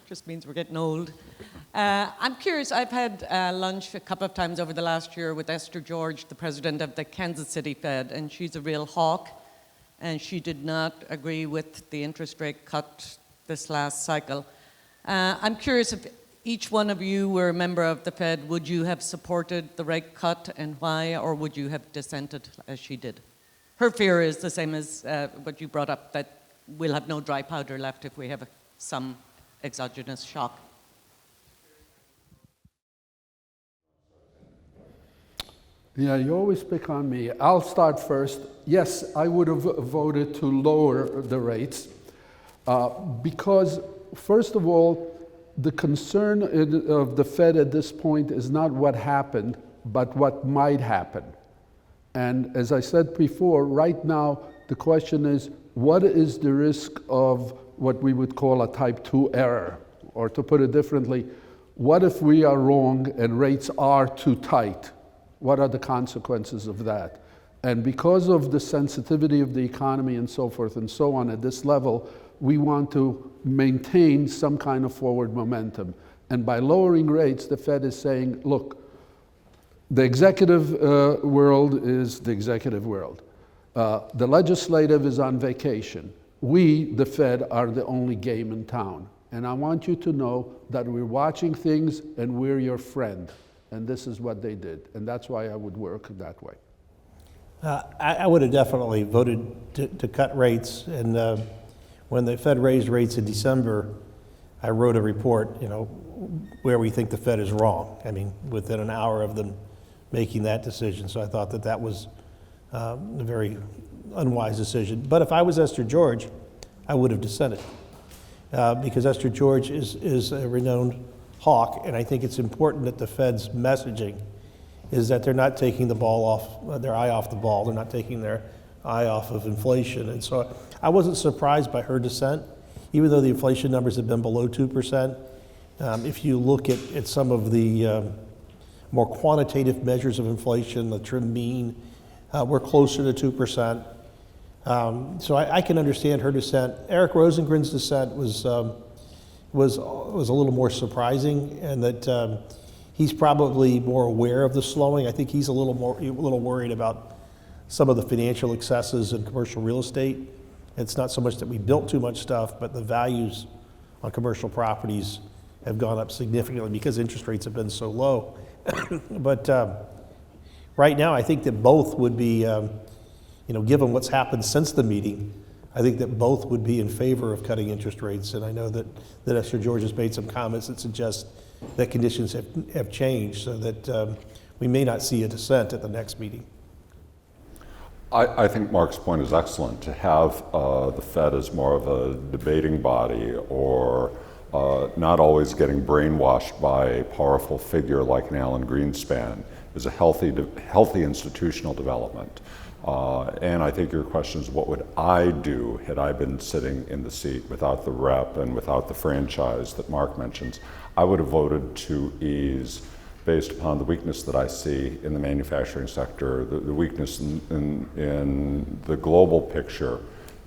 Just means we're getting old. I'm curious, I've had lunch a couple of times over the last year with Esther George, the president of the Kansas City Fed, and she's a real hawk, and she did not agree with the interest rate cut this last cycle. I'm curious if each one of you were a member of the Fed, would you have supported the rate cut and why, or would you have dissented as she did? Her fear is the same as what you brought up, that we'll have no dry powder left if we have some exogenous shock. Yeah, you always pick on me. I'll start first. Yes, I would have voted to lower the rates because, first of all, the concern of the Fed at this point is not what happened, but what might happen. And as I said before, right now, the question is, what is the risk of what we would call a type 2 error? Or to put it differently, what if we are wrong and rates are too tight? What are the consequences of that? And because of the sensitivity of the economy and so forth and so on at this level, we want to maintain some kind of forward momentum. And by lowering rates, the Fed is saying, look, the executive world is the executive world. The legislative is on vacation. We, the Fed, are the only game in town. And I want you to know that we're watching things and we're your friend. And this is what they did. And that's why I would work that way. I would have definitely voted to cut rates. And when the Fed raised rates in December, I wrote a report, where we think the Fed is wrong. I mean, within an hour of them making that decision. So I thought that was a very unwise decision. But if I was Esther George, I would have dissented because Esther George is a renowned hawk, and I think it's important that the Fed's messaging is that they're not taking their eye off the ball. They're not taking their eye off of inflation. And so I wasn't surprised by her dissent, even though the inflation numbers have been below 2%. If you look at some of the more quantitative measures of inflation, the trim mean, we're closer to 2%. So I can understand her dissent. Eric Rosengren's dissent was a little more surprising, and that he's probably more aware of the slowing. I think he's a little worried about some of the financial excesses in commercial real estate. It's not so much that we built too much stuff, but the values on commercial properties have gone up significantly because interest rates have been so low. But right now, I think that both would be, given what's happened since the meeting, I think that both would be in favor of cutting interest rates. And I know that Esther George has made some comments that suggest that conditions have changed, so that we may not see a dissent at the next meeting. I think Mark's point is excellent. To have the Fed as more of a debating body, or not always getting brainwashed by a powerful figure like an Alan Greenspan, is a healthy institutional development. And I think your question is, what would I do had I been sitting in the seat without the rep and without the franchise that Mark mentions? I would have voted to ease, based upon the weakness that I see in the manufacturing sector, the weakness in the global picture,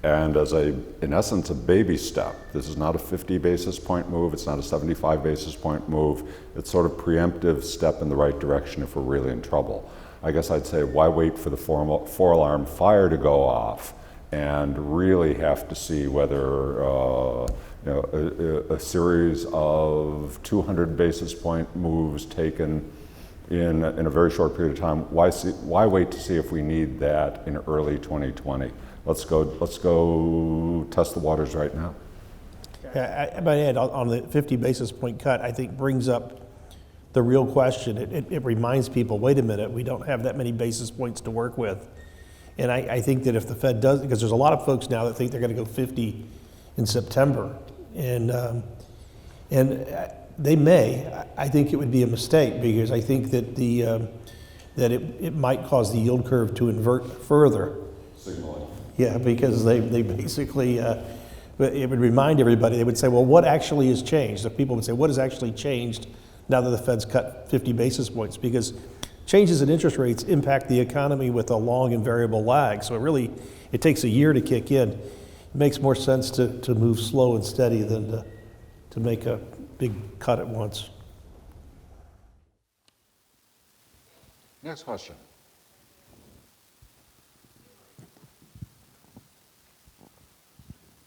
and as in essence, a baby step. This is not a 50 basis point move, it's not a 75 basis point move, it's sort of preemptive step in the right direction if we're really in trouble. I guess I'd say, why wait for the four-alarm fire to go off and really have to see whether a series of 200 basis point moves taken in a very short period of time. Why wait to see if we need that in early 2020? Let's go test the waters right now. I might add on the 50 basis point cut, I think brings up the real question. It reminds people, wait a minute, we don't have that many basis points to work with. And I think that if the Fed does, because there's a lot of folks now that think they're going to go 50 in September, and they may. I think it would be a mistake, because I think that it might cause the yield curve to invert further. Signaling. Yeah, because they basically, it would remind everybody, they would say, well, what actually has changed? The people would say, what has actually changed now that the Fed's cut 50 basis points? Because changes in interest rates impact the economy with a long and variable lag. So it takes a year to kick in. It makes more sense to move slow and steady than to make a big cut at once. Next question.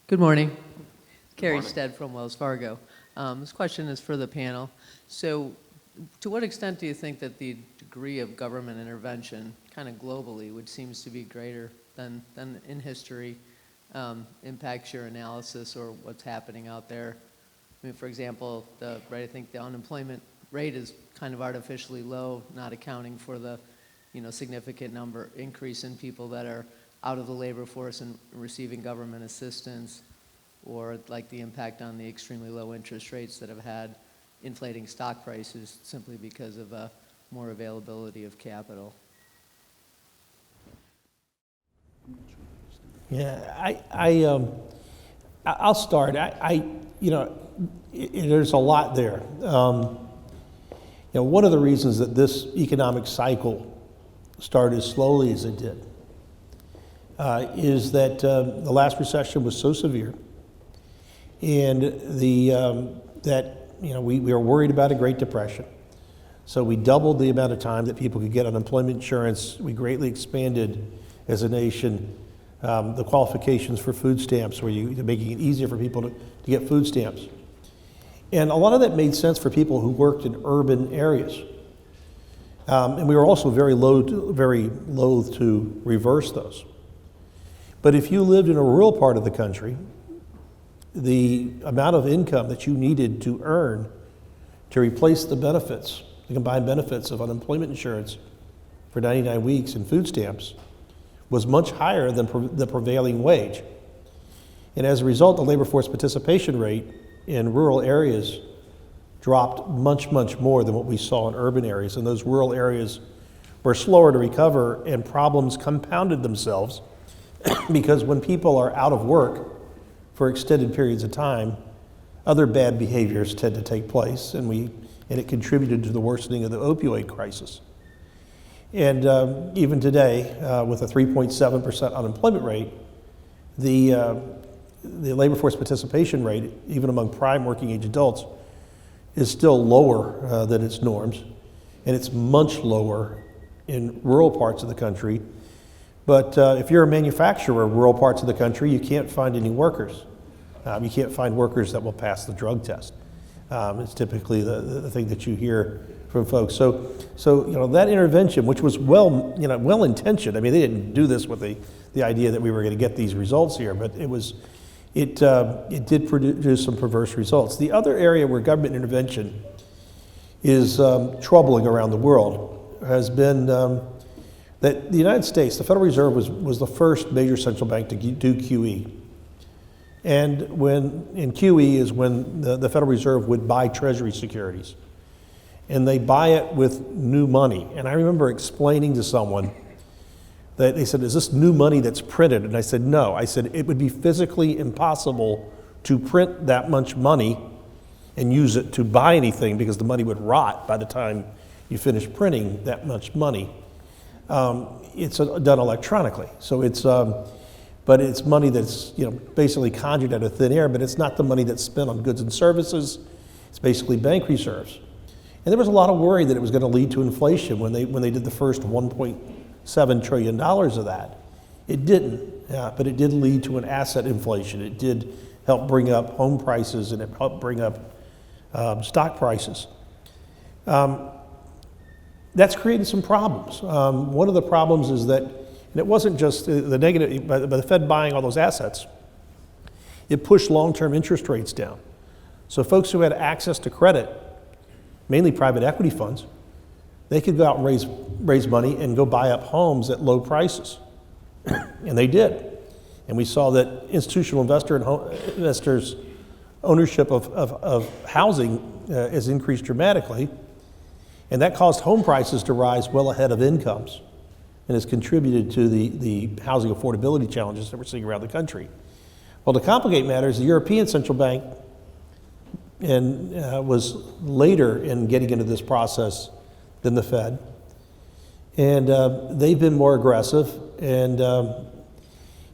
Good morning. Carrie Stead from Wells Fargo. This question is for the panel. So to what extent do you think that the degree of government intervention kind of globally, which seems to be greater than in history, impacts your analysis or what's happening out there? I mean, for example, I think the unemployment rate is kind of artificially low, not accounting for the significant increase in people that are out of the labor force and receiving government assistance, or like the impact on the extremely low interest rates that have had inflating stock prices simply because of more availability of capital. Yeah, I'll start. There's a lot there. One of the reasons that this economic cycle started as slowly as it did is that the last recession was so severe, and we were worried about a Great Depression. So we doubled the amount of time that people could get unemployment insurance. We greatly expanded as a nation the qualifications for food stamps, making it easier for people to get food stamps. And a lot of that made sense for people who worked in urban areas. And we were also very loath to reverse those. But if you lived in a rural part of the country, the amount of income that you needed to earn to replace the benefits, the combined benefits of unemployment insurance for 99 weeks and food stamps, was much higher than the prevailing wage. And as a result, the labor force participation rate in rural areas dropped much, much more than what we saw in urban areas. And those rural areas were slower to recover, and problems compounded themselves because when people are out of work for extended periods of time, other bad behaviors tend to take place, and it contributed to the worsening of the opioid crisis. And even today, with a 3.7% unemployment rate, the labor force participation rate, even among prime working age adults, is still lower than its norms, and it's much lower in rural parts of the country. But if you're a manufacturer in rural parts of the country, you can't find any workers. You can't find workers that will pass the drug test. It's typically the thing that you hear from folks. So that intervention, which was well intentioned. I mean, they didn't do this with the idea that we were going to get these results here, but it did produce some perverse results. The other area where government intervention is troubling around the world has been that the United States, the Federal Reserve, was the first major central bank to do QE. And in QE is when the Federal Reserve would buy Treasury securities. And they buy it with new money. And I remember explaining to someone that they said, is this new money that's printed? And I said, no. I said, it would be physically impossible to print that much money and use it to buy anything, because the money would rot by the time you finish printing that much money. It's done electronically. So but it's money that's basically conjured out of thin air, but it's not the money that's spent on goods and services. It's basically bank reserves. And there was a lot of worry that it was going to lead to inflation when they did the first $1.7 trillion of that. It didn't, but it did lead to an asset inflation. It did help bring up home prices, and it helped bring up stock prices. That's created some problems. One of the problems is that, and it wasn't just the negative, by the Fed buying all those assets, it pushed long-term interest rates down. So folks who had access to credit, mainly private equity funds, they could go out and raise money and go buy up homes at low prices. And they did. And we saw that institutional investors' ownership of housing has increased dramatically. And that caused home prices to rise well ahead of incomes and has contributed to the housing affordability challenges that we're seeing around the country. Well, to complicate matters, the European Central Bank was later in getting into this process than the Fed. And they've been more aggressive, and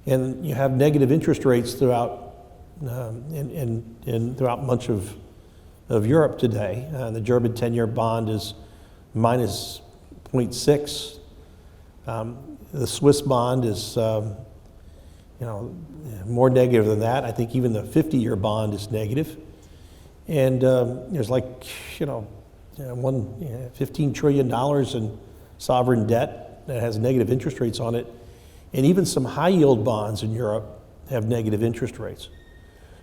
you have negative interest rates throughout throughout much of Europe today. The German 10-year bond is minus 0.6. The Swiss bond is more negative than that. I think even the 50-year bond is negative. And there's like, $15 trillion in sovereign debt that has negative interest rates on it. And even some high-yield bonds in Europe have negative interest rates.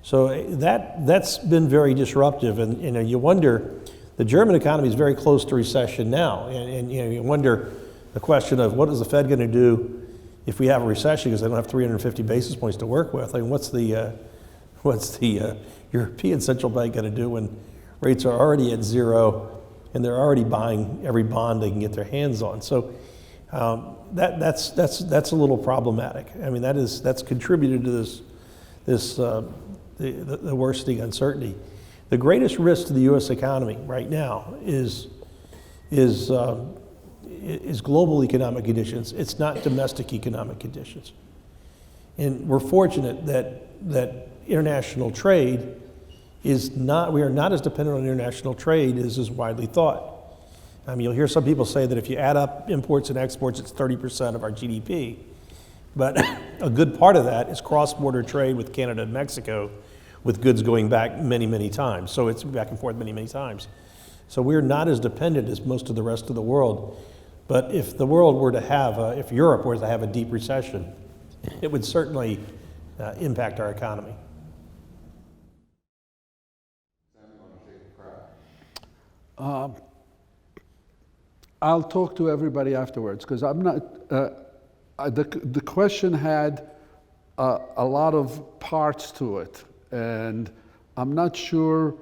So that's been very disruptive. And you wonder, the German economy is very close to recession now. And you wonder the question of what is the Fed going to do if we have a recession because they don't have 350 basis points to work with? I mean, what's the European Central Bank going to do when rates are already at zero and they're already buying every bond they can get their hands on? So that's a little problematic. I mean, that's contributed to the worsening uncertainty. The greatest risk to the U.S. economy right now is global economic conditions. It's not domestic economic conditions. And we're fortunate that international trade we are not as dependent on international trade as is widely thought. I mean, you'll hear some people say that if you add up imports and exports, it's 30% of our GDP. But a good part of that is cross-border trade with Canada and Mexico, with goods going back many, many times. So it's back and forth many, many times. So we're not as dependent as most of the rest of the world. But if the world were to if Europe were to have a deep recession, it would certainly impact our economy. I'll talk to everybody afterwards because I'm not. The question had a lot of parts to it, and I'm not sure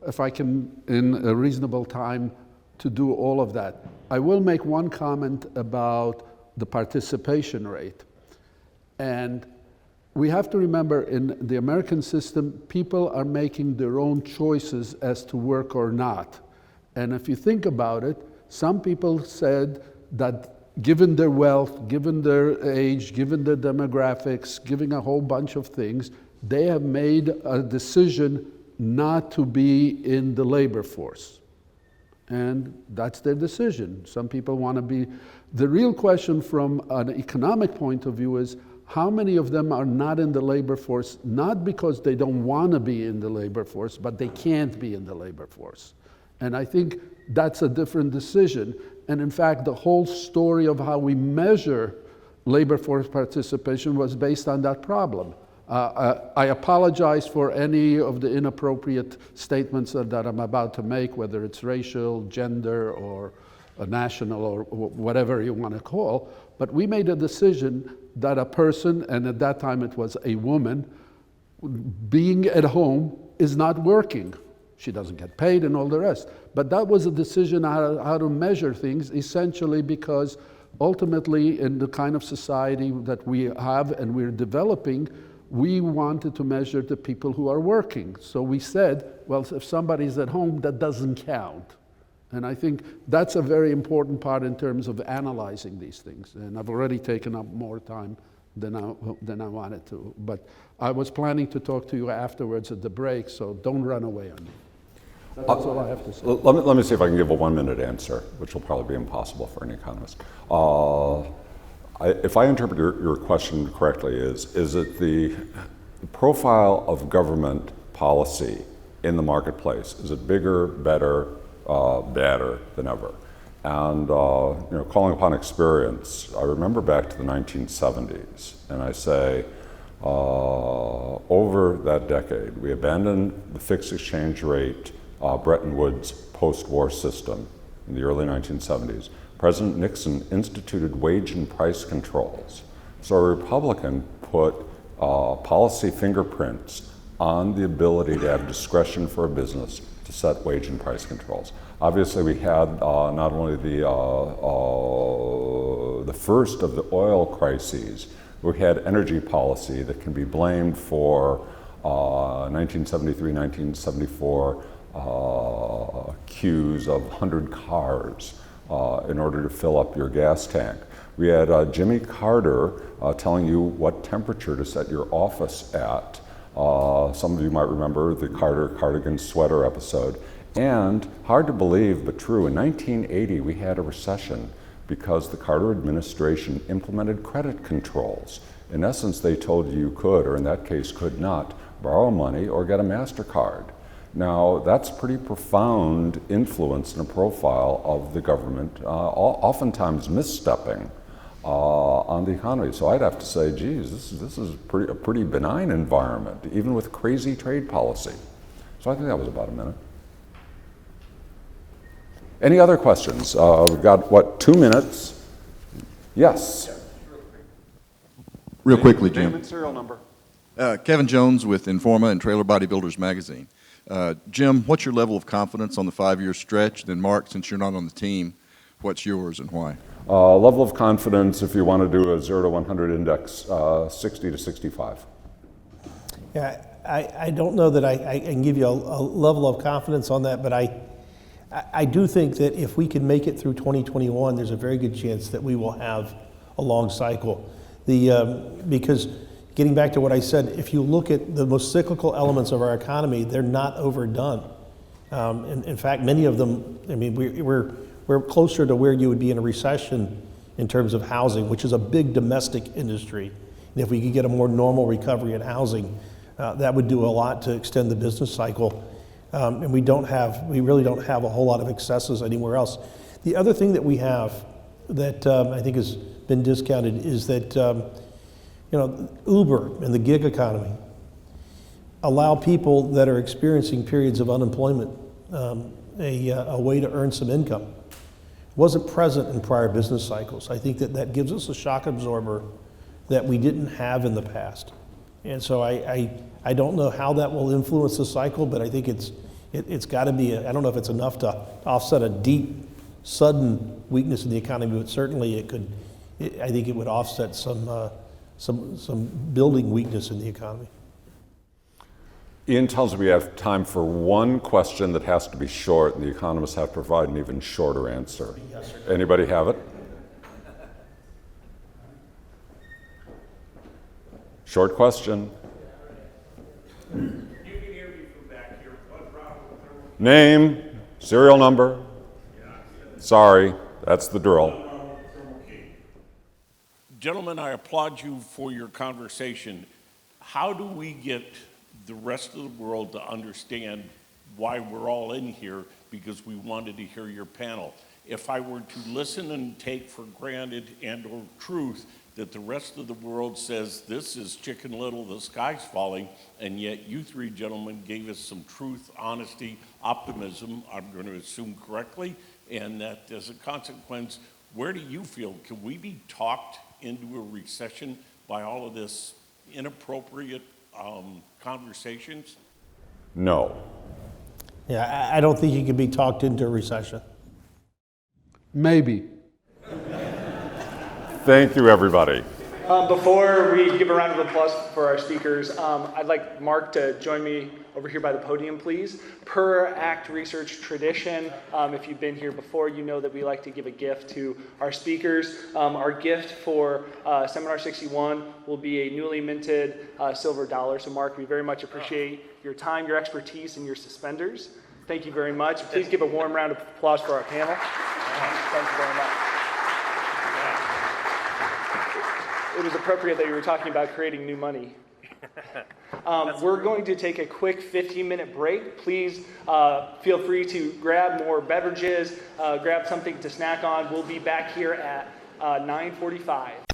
if I can, in a reasonable time, to do all of that. I will make one comment about the participation rate. And we have to remember in the American system, people are making their own choices as to work or not. And if you think about it, some people said that given their wealth, given their age, given their demographics, given a whole bunch of things, they have made a decision not to be in the labor force. And that's their decision. Some people want to be. The real question from an economic point of view is how many of them are not in the labor force, not because they don't want to be in the labor force, but they can't be in the labor force. And I think that's a different decision. And in fact, the whole story of how we measure labor force participation was based on that problem. I apologize for any of the inappropriate statements that I'm about to make, whether it's racial, gender, or national, or whatever you want to call. But we made a decision that a person, and at that time it was a woman, being at home is not working. She doesn't get paid and all the rest. But that was a decision how to measure things, essentially because ultimately in the kind of society that we have and we're developing, we wanted to measure the people who are working. So we said, well, if somebody's at home, that doesn't count. And I think that's a very important part in terms of analyzing these things. And I've already taken up more time than I wanted to. But I was planning to talk to you afterwards at the break, so don't run away on me. That's all I have to say. Let me see if I can give a 1-minute answer, which will probably be impossible for an economist. If I interpret your question correctly, is it the profile of government policy in the marketplace? Is it bigger, better, badder than ever? And calling upon experience, I remember back to the 1970s, and I say, over that decade, we abandoned the fixed exchange rate Bretton Woods post-war system in the early 1970s. President Nixon instituted wage and price controls. So a Republican put policy fingerprints on the ability to have discretion for a business to set wage and price controls. Obviously, we had not only the first of the oil crises, we had energy policy that can be blamed for 1973, 1974 queues of 100 cars in order to fill up your gas tank. We had Jimmy Carter telling you what temperature to set your office at. Some of you might remember the Carter cardigan sweater episode. And hard to believe, but true, in 1980 we had a recession because the Carter administration implemented credit controls. In essence, they told you could, or in that case could not, borrow money or get a MasterCard. Now, that's pretty profound influence and a profile of the government, oftentimes misstepping on the economy. So I'd have to say, geez, this is a pretty benign environment, even with crazy trade policy. So I think that was about a minute. Any other questions? We've got, 2 minutes? Yes. Real quickly, Jim. Name and serial number. Kevin Jones with Informa and Trailer Bodybuilders Magazine. Jim, what's your level of confidence on the 5-year stretch? Then Mark, since you're not on the team, what's yours and why? Level of confidence, if you want to do a 0 to 100 index, 60 to 65. Yeah, I don't know that I can give you a level of confidence on that, but I do think that if we can make it through 2021, there's a very good chance that we will have a long cycle. Because getting back to what I said, if you look at the most cyclical elements of our economy, they're not overdone. In fact, many of them, I mean, we're closer to where you would be in a recession in terms of housing, which is a big domestic industry. And if we could get a more normal recovery in housing, that would do a lot to extend the business cycle. And we really don't have a whole lot of excesses anywhere else. The other thing that we have that I think has been discounted is that Uber and the gig economy allow people that are experiencing periods of unemployment a way to earn some income. Wasn't present in prior business cycles. I think that gives us a shock absorber that we didn't have in the past. And so I don't know how that will influence the cycle, but I think it's got to be, I don't know if it's enough to offset a deep, sudden weakness in the economy, but certainly I think it would offset some building weakness in the economy. Ian tells me we have time for one question that has to be short, and the economists have to provide an even shorter answer. Yes, sir. Anybody have it? Short question. You can hear me from back here. Name, serial number. Sorry, that's the drill. Gentlemen, I applaud you for your conversation. How do we get the rest of the world to understand why we're all in here? Because we wanted to hear your panel. If I were to listen and take for granted and/or truth that the rest of the world says this is Chicken Little, the sky's falling, and yet you three gentlemen gave us some truth, honesty, optimism, I'm going to assume correctly, and that as a consequence, where do you feel? Can we be talked into a recession by all of this inappropriate conversations? No. Yeah, I don't think you can be talked into a recession. Maybe. Thank you, everybody. Before we give a round of applause for our speakers, I'd like Mark to join me over here by the podium, please. Per ACT Research tradition, if you've been here before, you know that we like to give a gift to our speakers. Our gift for Seminar 61 will be a newly minted silver dollar. So Mark, we very much appreciate your time, your expertise, and your suspenders. Thank you very much. Please give a warm round of applause for our panel. Thank you very much. It was appropriate that you were talking about creating new money. We're going to take a quick 15-minute break. Please feel free to grab more beverages, grab something to snack on. We'll be back here at 9:45.